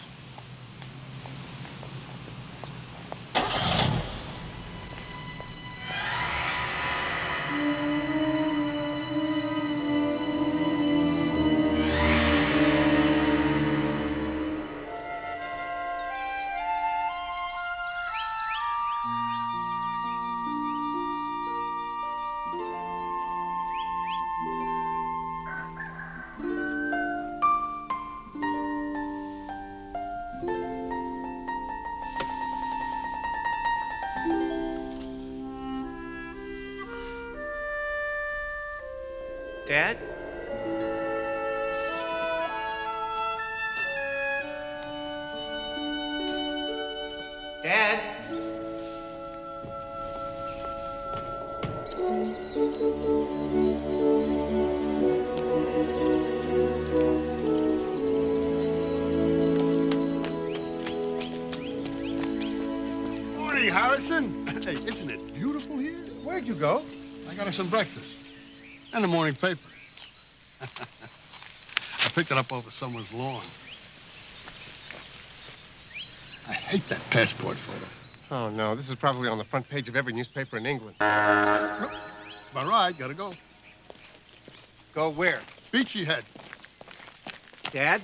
Dad? Dad? Morning, Harrison. Hey, isn't it beautiful here? Where'd you go? I got us some breakfast. And the morning paper. I picked it up over someone's lawn. I hate that passport photo. Oh, no. This is probably on the front page of every newspaper in England. Nope. All right, gotta go. Go where? Beachy Head. Dad,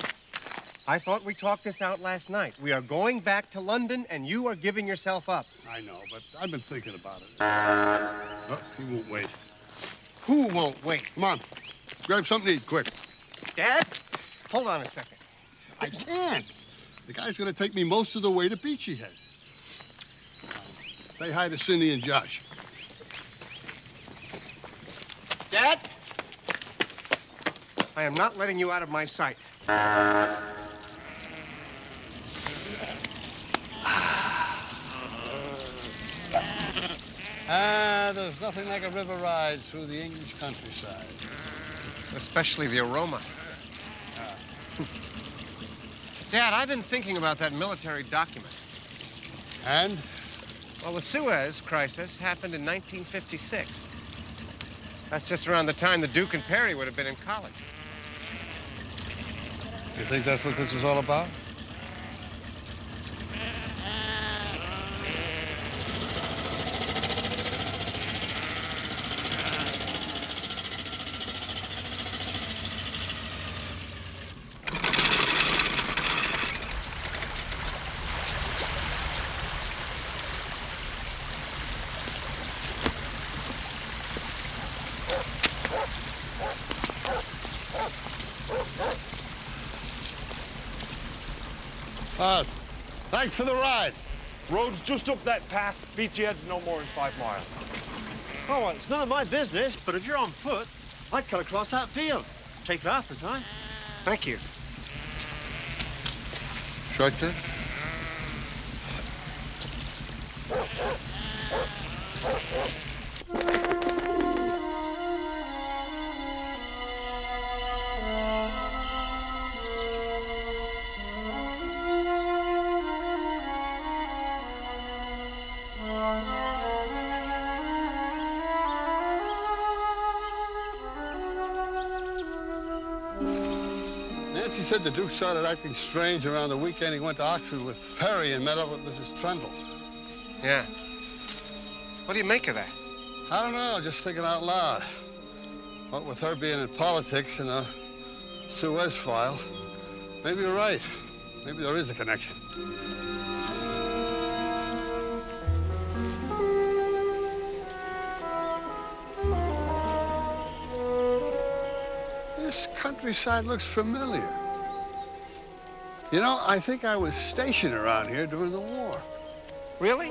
I thought we talked this out last night. We are going back to London, and you are giving yourself up. I know, but I've been thinking about it. Oh, he won't wait. Who won't wait? Come on. Grab something to eat, quick. Dad, hold on a second. I can't. The guy's gonna take me most of the way to Beachy Head. Say hi to Cindy and Josh. Dad? I am not letting you out of my sight. There's nothing like a river ride through the English countryside. Especially the aroma. Dad, I've been thinking about that military document. And? Well, the Suez Crisis happened in 1956. That's just around the time the Duke and Perry would have been in college. You think that's what this is all about? Thanks for the ride. Road's just up that path. Beachhead's no more than 5 miles. Oh, well, it's none of my business, but if you're on foot, I'd cut across that field. Take half the time. Thank you. Shortcut? Nancy said the Duke started acting strange around the weekend. He went to Oxford with Perry and met up with Mrs. Trundle. Yeah. What do you make of that? I don't know, just thinking out loud. What with her being in politics and a Suez file, maybe you're right. Maybe there is a connection. This countryside looks familiar. You know, I think I was stationed around here during the war. Really?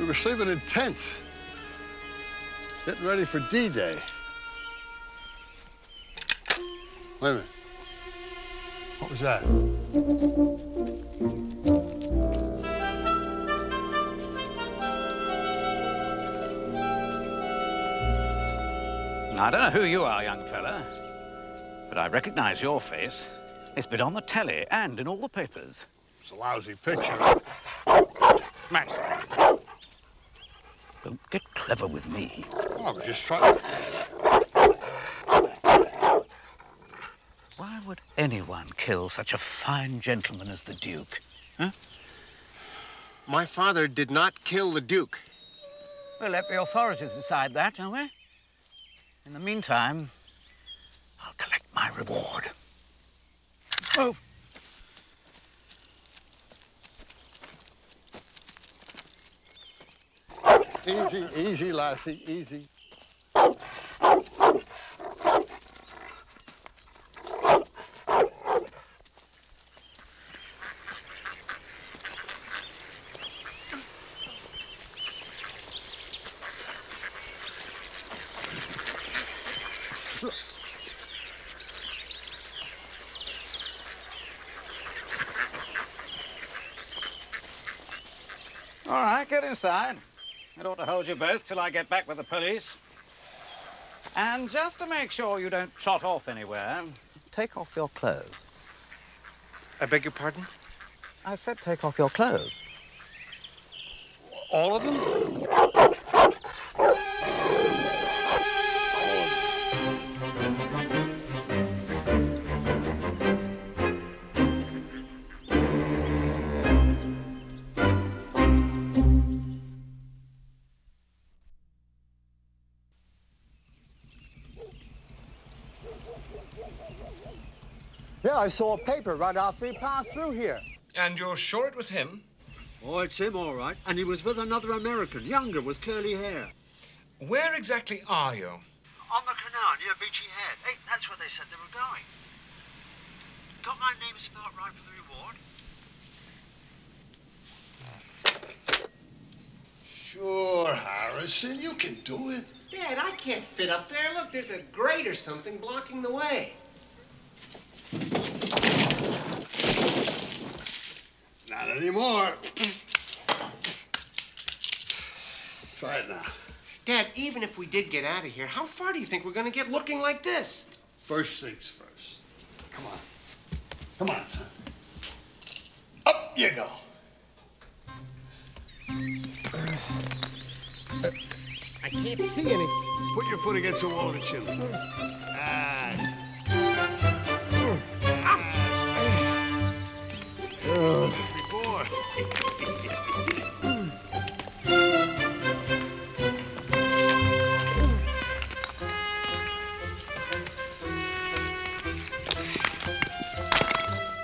We were sleeping in tents, getting ready for D-Day. Wait a minute. What was that? I don't know who you are, young fella, but I recognize your face. It's been on the telly and in all the papers. It's a lousy picture. Max, don't get clever with me. Oh, I was just trying. Why would anyone kill such a fine gentleman as the Duke? Huh? My father did not kill the Duke. Well, let the authorities decide that, shall we? In the meantime, I'll collect my reward. Oh! Easy, easy, lassie, easy. All right, get inside. It ought to hold you both till I get back with the police. And just to make sure you don't trot off anywhere, take off your clothes. I beg your pardon? I said take off your clothes. All of them? Yeah, I saw a paper right after he passed through here. And you're sure it was him? Oh, it's him, all right. And he was with another American, younger, with curly hair. Where exactly are you? On the canal, near Beachy Head. Hey, that's where they said they were going. Got my name spelled right for the reward? Sure, Harrison, you can do it. Dad, I can't fit up there. Look, there's a grate or something blocking the way. Not anymore. Try it now. Dad, even if we did get out of here, how far do you think we're going to get looking like this? First things first. Come on. Come on, son. Up you go. I can't see any. Put your foot against the wall of the chimney. Before.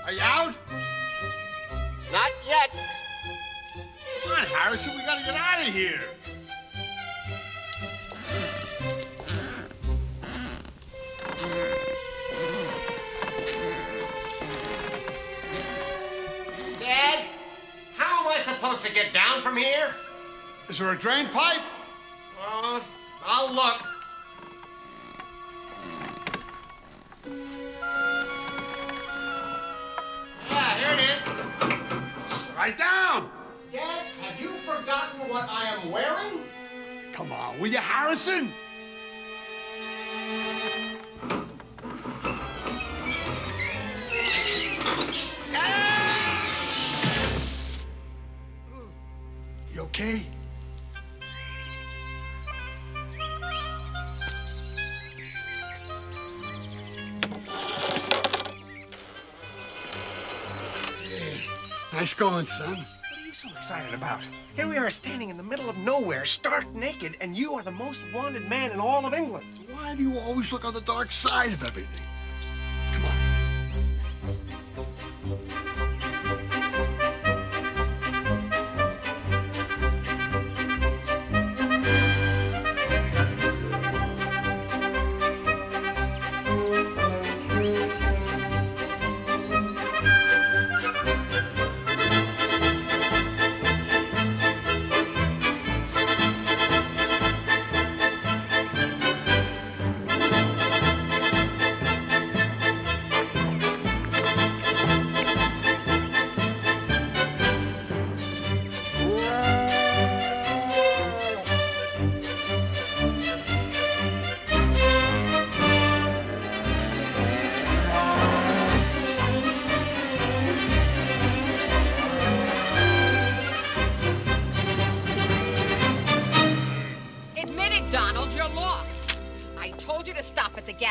Are you out? Not yet. Come on, Harrison, we gotta get out of here. supposed to get down from here? Is there a drain pipe? I'll look. Yeah, here it is. Slide down. Dad, have you forgotten what I am wearing? Come on, will you, Harrison? You okay? Nice going, son. What are you so excited about? Here we are standing in the middle of nowhere, stark naked, and you are the most wanted man in all of England. Why do you always look on the dark side of everything?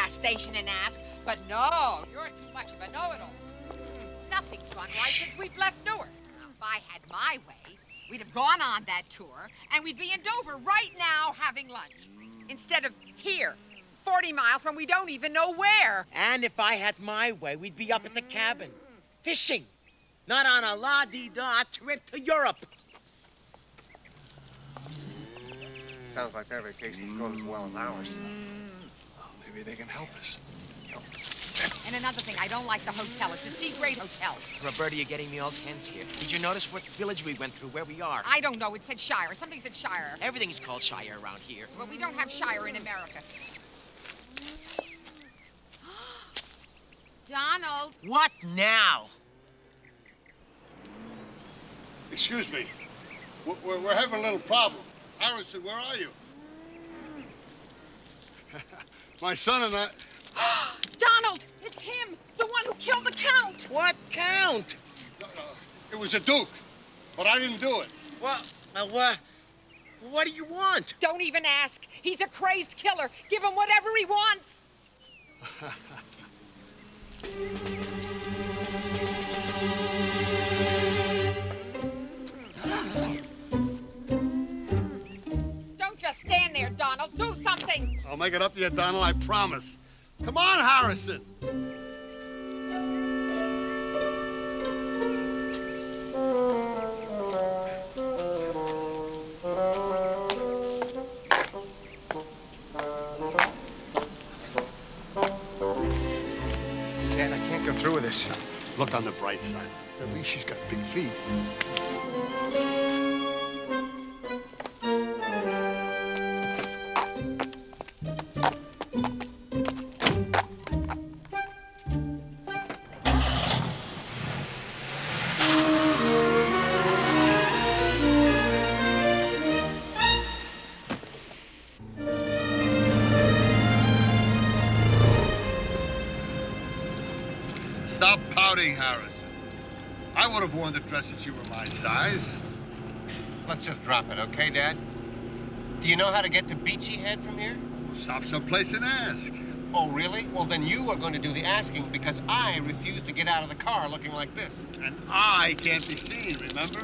Station and ask, but no, you're too much of a know-it-all. Nothing's gone right since we've left Newark. Now, if I had my way, we'd have gone on that tour, and we'd be in Dover right now having lunch. Instead of here, 40 miles from we don't even know where. And if I had my way, we'd be up at the cabin, fishing, not on a la-di-da trip to Europe. Sounds like their vacation's going as well as ours. Maybe they can help us. And another thing, I don't like the hotel. It's a C-grade hotel. Roberta, you're getting me all tense here. Did you notice what village we went through, where we are? I don't know. It said Shire. Something said Shire. Everything's called Shire around here. Well, we don't have Shire in America. Donald! What now? Excuse me. We're having a little problem. Harrison, where are you? My son and I... Donald! It's him! The one who killed the Count! What Count? It was a Duke, but I didn't do it. What do you want? Don't even ask. He's a crazed killer. Give him whatever he wants. Don't just stand there, Donald. Do something. I'll make it up to you, Donald, I promise. Come on, Harrison. Dad, I can't go through with this. Look on the bright side. At least she's got big feet. Stop pouting, Harrison. I would have worn the dress if you were my size. Let's just drop it, okay, Dad? Do you know how to get to Beachy Head from here? We'll stop someplace and ask. Oh, really? Well, then you are going to do the asking because I refuse to get out of the car looking like this. And I can't be seen, remember?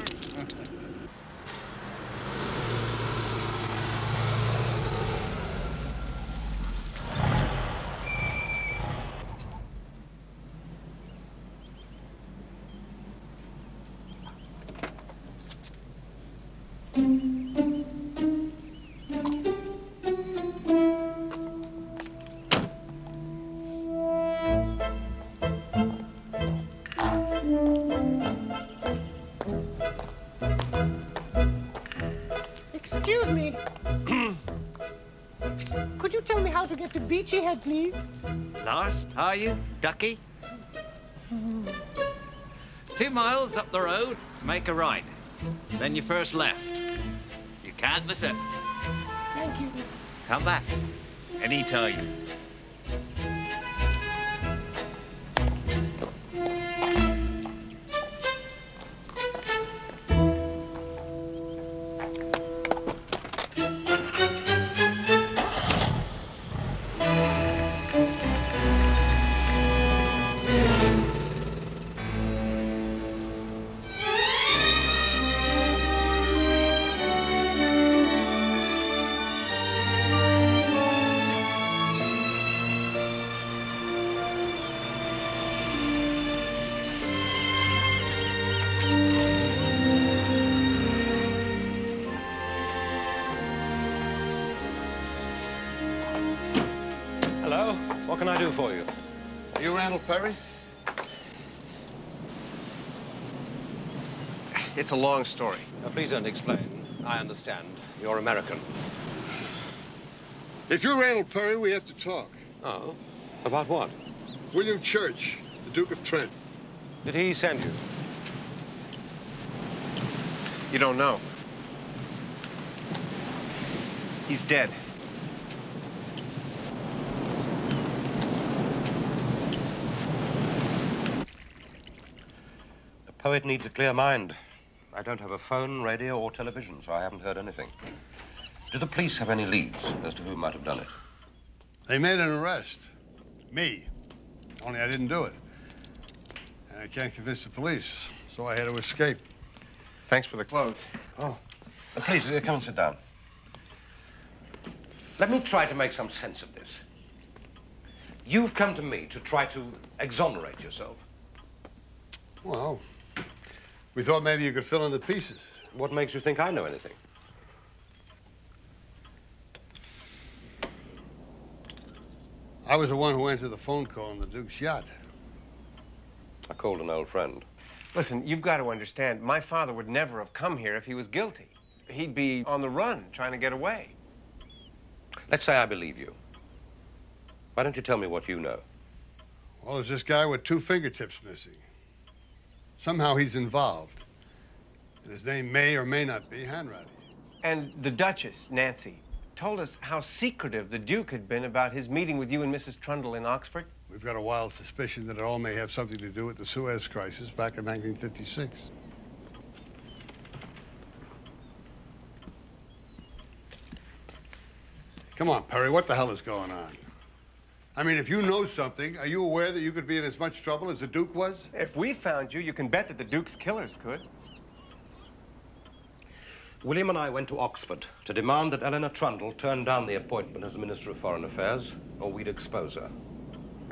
Could you tell me how to get to Beachy Head, please? Lost, are you, ducky? 2 miles up the road, make a right. Then your first left. You can't miss it. Thank you. Come back anytime. Hello. What can I do for you? Are you Randall Perry? It's a long story. Now, please don't explain. I understand. You're American. If you're Randall Perry, we have to talk. Oh? About what? William Church, the Duke of Trent. Did he send you? You don't know. He's dead. A poet needs a clear mind. I don't have a phone, radio, or television, so I haven't heard anything. Do the police have any leads as to who might have done it? They made an arrest. Me. Only I didn't do it. And I can't convince the police, so I had to escape. Thanks for the clothes. Oh. Please, come and sit down. Let me try to make some sense of this. You've come to me to try to exonerate yourself. Well, we thought maybe you could fill in the pieces. What makes you think I know anything? I was the one who answered the phone call on the Duke's yacht. I called an old friend. Listen, you've got to understand, my father would never have come here if he was guilty. He'd be on the run, trying to get away. Let's say I believe you. Why don't you tell me what you know? Well, there's this guy with 2 fingertips missing. Somehow he's involved. And his name may or may not be Hanratty. And the Duchess, Nancy, told us how secretive the Duke had been about his meeting with you and Mrs. Trundle in Oxford. We've got a wild suspicion that it all may have something to do with the Suez Crisis back in 1956. Come on, Perry, what the hell is going on? I mean, if you know something, are you aware that you could be in as much trouble as the Duke was? If we found you, you can bet that the Duke's killers could. William and I went to Oxford to demand that Eleanor Trundle turn down the appointment as Minister of Foreign Affairs, or we'd expose her.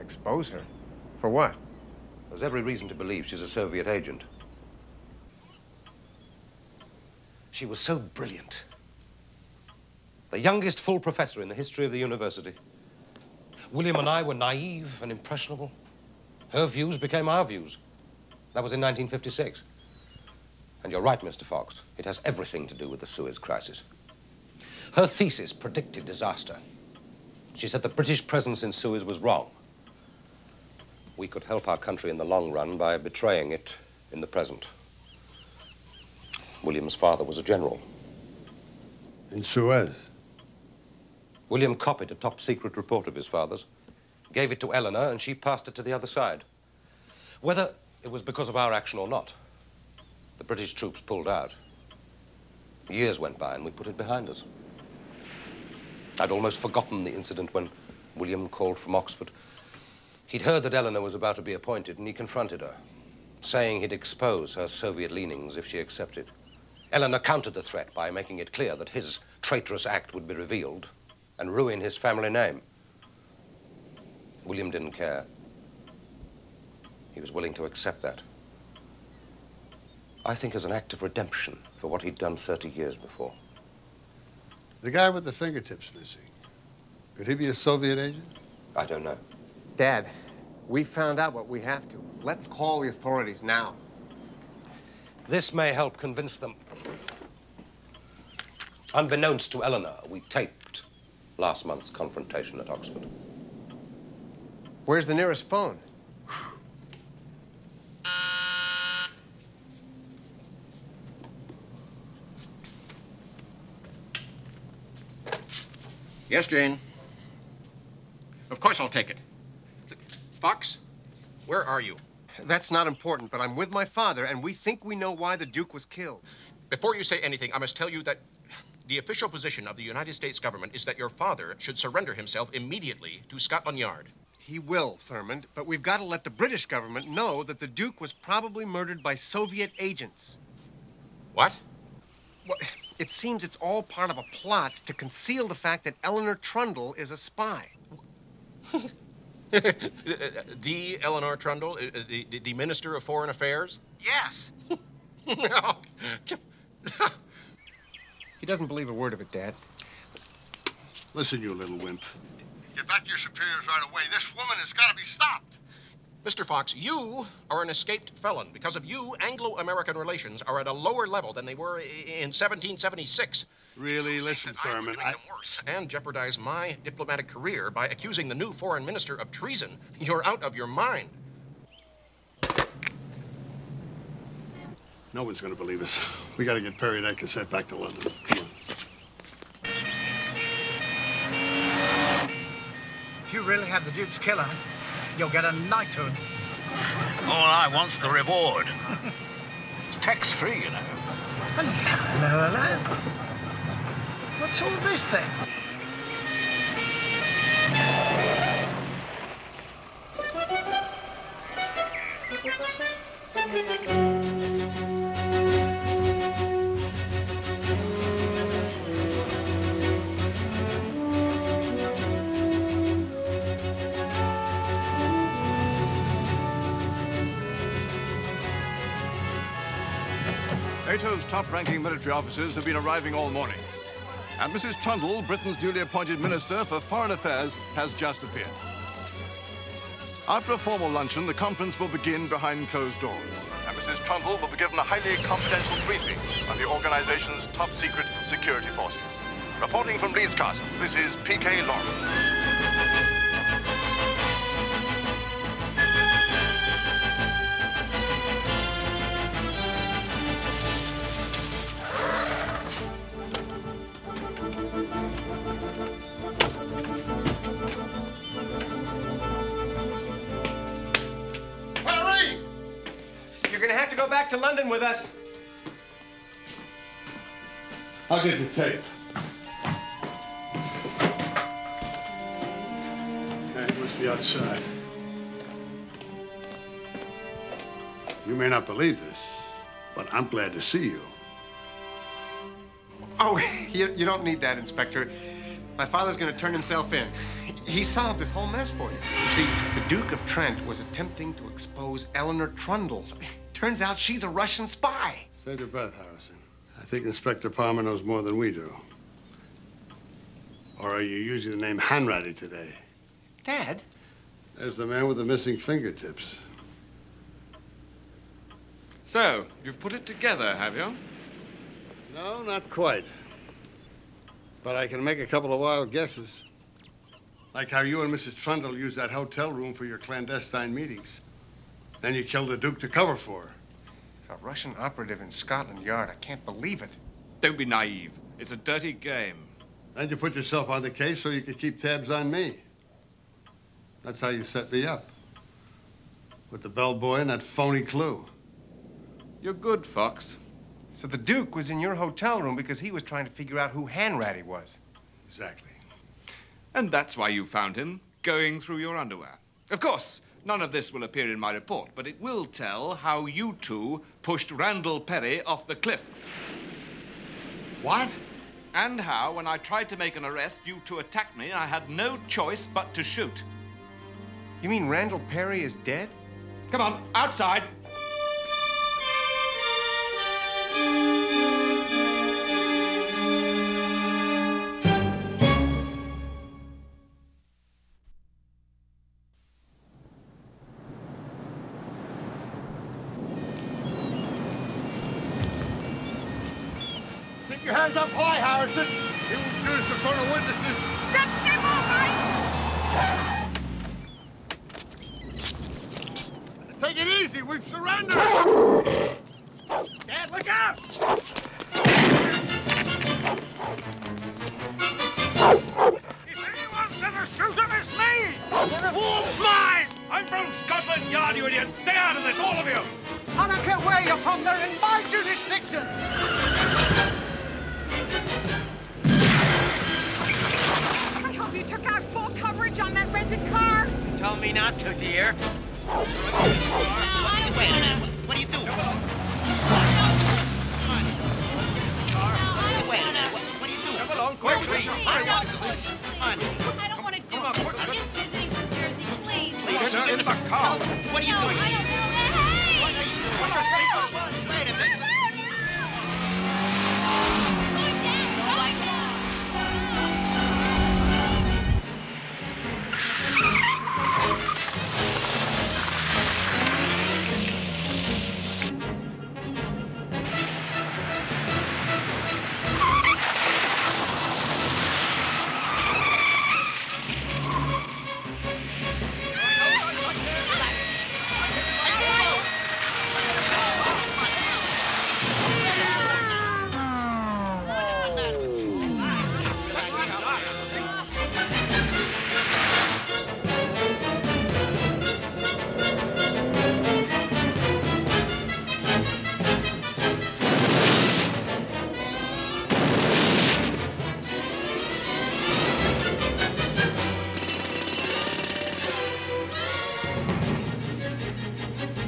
Expose her? For what? There's every reason to believe she's a Soviet agent. She was so brilliant. The youngest full professor in the history of the university. William and I were naive and impressionable. Her views became our views. That was in 1956. And you're right, Mr. Fox. It has everything to do with the Suez Crisis. Her thesis predicted disaster. She said the British presence in Suez was wrong. We could help our country in the long run by betraying it in the present. William's father was a general. In Suez? William copied a top-secret report of his father's, gave it to Eleanor, and she passed it to the other side. Whether it was because of our action or not, the British troops pulled out. Years went by, and we put it behind us. I'd almost forgotten the incident when William called from Oxford. He'd heard that Eleanor was about to be appointed, and he confronted her, saying he'd expose her Soviet leanings if she accepted. Eleanor countered the threat by making it clear that his traitorous act would be revealed and ruin his family name. William didn't care. He was willing to accept that. I think as an act of redemption for what he'd done 30 years before. The guy with the fingertips missing, could he be a Soviet agent? I don't know. Dad, we found out what we have to. Let's call the authorities now. This may help convince them. Unbeknownst to Eleanor, we taped last month's confrontation at Oxford. Where's the nearest phone? Yes, Jane. Of course I'll take it. Fox, where are you? That's not important, but I'm with my father, and we think we know why the Duke was killed. Before you say anything, I must tell you that the official position of the United States government is that your father should surrender himself immediately to Scotland Yard. He will, Thurmond, but we've got to let the British government know that the Duke was probably murdered by Soviet agents. What? Well, it seems it's all part of a plot to conceal the fact that Eleanor Trundle is a spy. The Eleanor Trundle, the Minister of Foreign Affairs? Yes. He doesn't believe a word of it, Dad. Listen, you little wimp. Get back to your superiors right away. This woman has got to be stopped. Mr. Fox, you are an escaped felon. Because of you, Anglo-American relations are at a lower level than they were in 1776. Really? Listen, Thurman, Worse, and jeopardize my diplomatic career by accusing the new foreign minister of treason. You're out of your mind. No one's going to believe us. We got to get Perry and that cassette back to London. Come on. If you really have the Duke's killer, you'll get a knighthood. All I want's the reward. It's tax-free, you know. Hello, hello. What's all this then? NATO's top-ranking military officers have been arriving all morning. And Mrs. Trundle, Britain's newly appointed Minister for Foreign Affairs, has just appeared. After a formal luncheon, the conference will begin behind closed doors. And Mrs. Trundle will be given a highly confidential briefing on the organization's top-secret security forces. Reporting from Leeds Castle, this is P.K. Lawrence. Go back to London with us. I'll get the tape. He must be outside. You may not believe this, but I'm glad to see you. Oh, you don't need that, Inspector. My father's going to turn himself in. He solved this whole mess for you. You see, the Duke of Trent was attempting to expose Eleanor Trundle. Turns out she's a Russian spy. Save your breath, Harrison. I think Inspector Palmer knows more than we do. Or are you using the name Hanratty today? Dad? There's the man with the missing fingertips. So, you've put it together, have you? No, not quite. But I can make a couple of wild guesses. Like how you and Mrs. Trundle used that hotel room for your clandestine meetings. Then you killed the Duke to cover for her. A Russian operative in Scotland Yard. I can't believe it. Don't be naive. It's a dirty game. And you put yourself on the case so you could keep tabs on me. That's how you set me up. With the bellboy and that phony clue. You're good, Fox. So the Duke was in your hotel room because he was trying to figure out who Hanratty was. Exactly. And that's why you found him going through your underwear. Of course, none of this will appear in my report, but it will tell how you two pushed Randall Perry off the cliff. What? And how, when I tried to make an arrest, you two attacked me, and I had no choice but to shoot. You mean Randall Perry is dead? Come on, outside. hands up high, Harrison. He won't shoot us in front of witnesses. That's them, all right. Take it easy. We've surrendered. Dad, look out! If anyone's ever shoot him, it's me! Who's mine? I'm from Scotland Yard, you idiots. Stay out of this, all of you! I don't care where you're from, they're in my jurisdiction! I hope you took out full coverage on that rented car. You told me not to, dear. Wait a minute. What are you doing? Wait a minute. What are you doing? Come along, quickly. I don't want to do this. I'm just visiting from Jersey. Please. Please, get in the car. What are you doing? I don't know. Hey! What are you doing? Put your seatbelt. Wait a minute.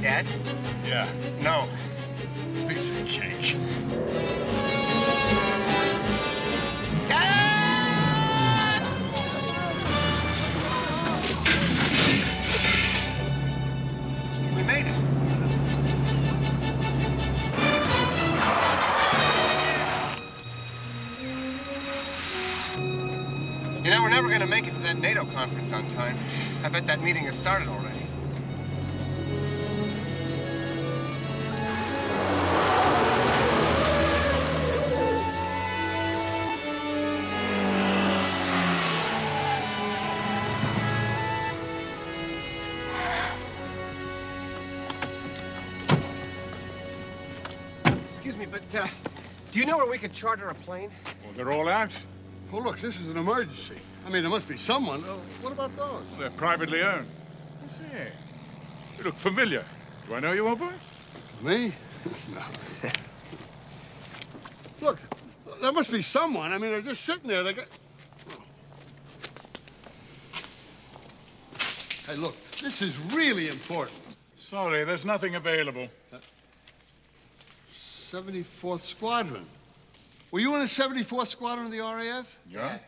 Dad? Yeah. No. Piece of cake. We made it. You know, we're never going to make it to that NATO conference on time. I bet that meeting has started already. Excuse me, but do you know where we could charter a plane? Well, they're all out. Oh, look, this is an emergency. I mean, there must be someone. What about those? They're privately owned. I see. You look familiar. Do I know you, old boy? Me? No. Look, there must be someone. I mean, they're just sitting there. They got... Hey, look, this is really important. Sorry, there's nothing available. 74th Squadron. Were you in the 74th Squadron of the RAF? Yeah.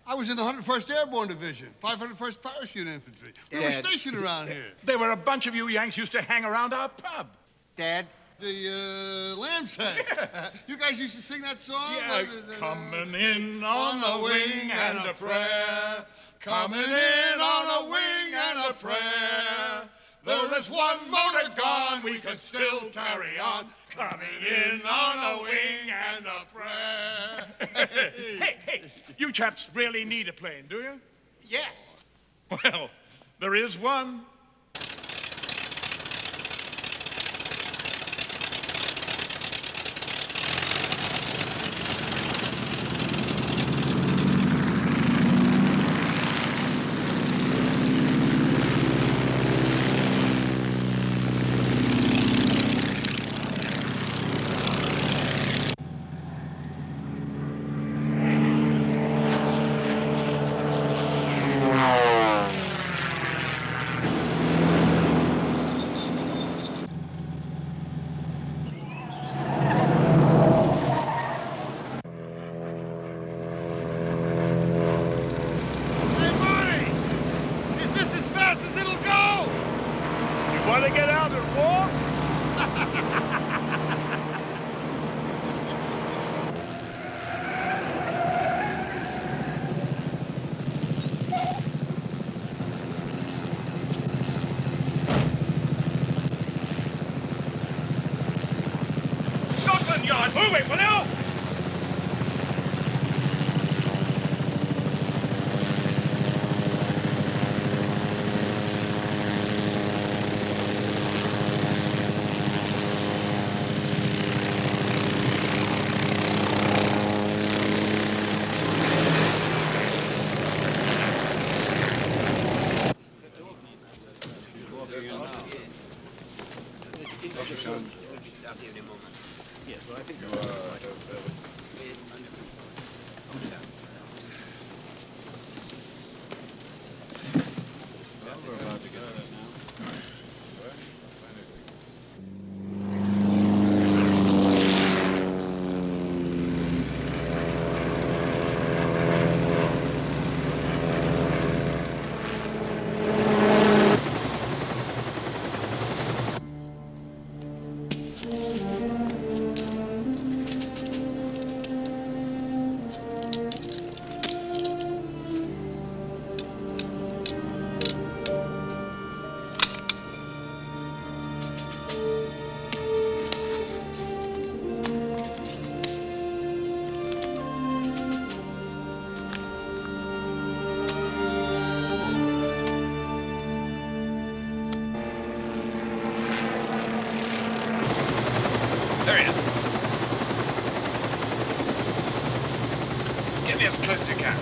I was in the 101st Airborne Division, 501st Parachute Infantry. We were stationed around here. There were a bunch of you Yanks used to hang around our pub. Dad? The Lamb's Head. You guys used to sing that song? Yeah, coming in on a wing and a prayer. Coming in on a wing and a prayer. There is one motor gone, we can still carry on. Coming in on a wing and a prayer. Hey, you chaps really need a plane, do you? Yes. Well, there is one. Want to get out and walk? Scotland Yard, move it, will you? There he is. Get me as close as you can.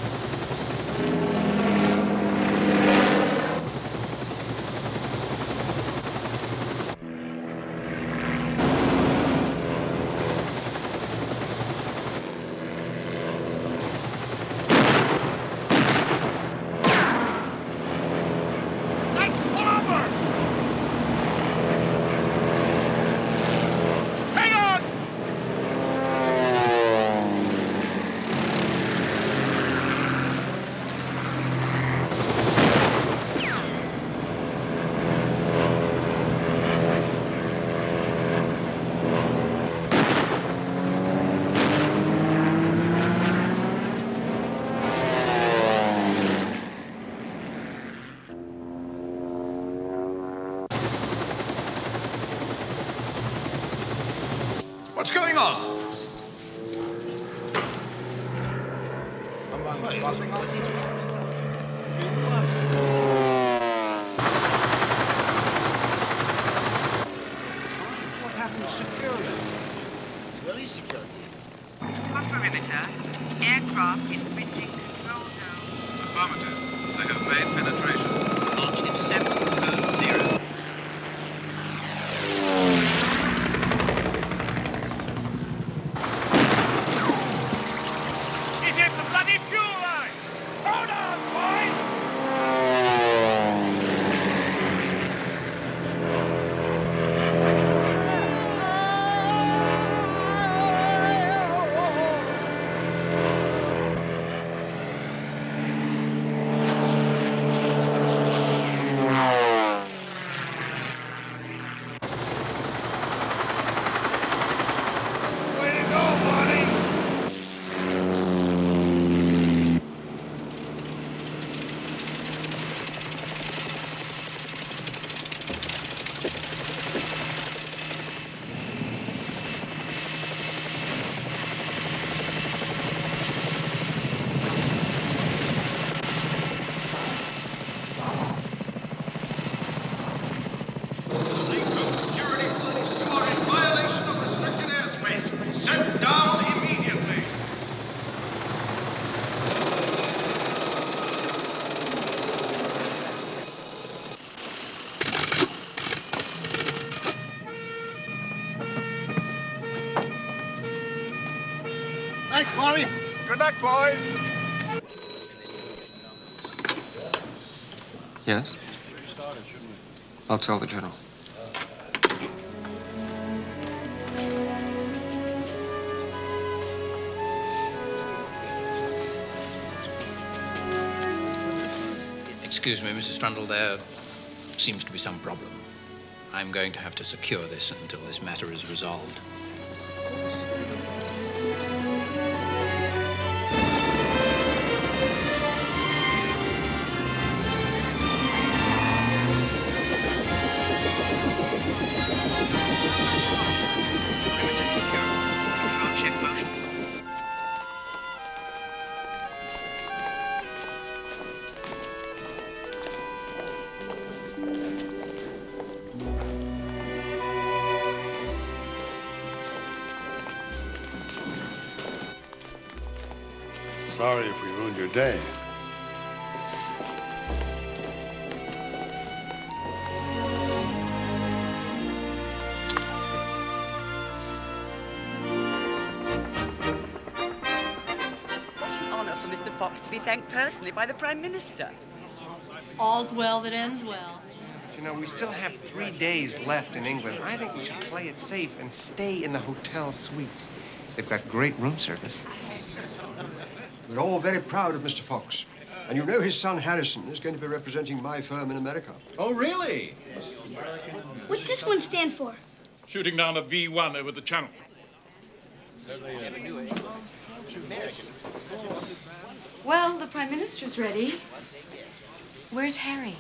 What's going on? What happened to security? Where is security? Fox perimeter. Aircraft infringing control zone. Affirmative. They have made penetration. Launch intercept code 0. Is it the bloody fuel line? Hold on, boys! Way to go, buddy! Set down immediately. Thanks, Bobby. Good luck, boys! Yes? I'll tell the general. Excuse me, Mrs. Trundle, there seems to be some problem. I'm going to have to secure this until this matter is resolved. Sorry if we ruined your day. Fox to be thanked personally by the Prime Minister. All's well that ends well. You know, we still have 3 days left in England. I think we should play it safe and stay in the hotel suite. They've got great room service. We're all very proud of Mr. Fox. And you know his son, Harrison, is going to be representing my firm in America. Oh, really? What's this one stand for? Shooting down a V1 over the channel. Well, the Prime Minister's ready. Where's Harry?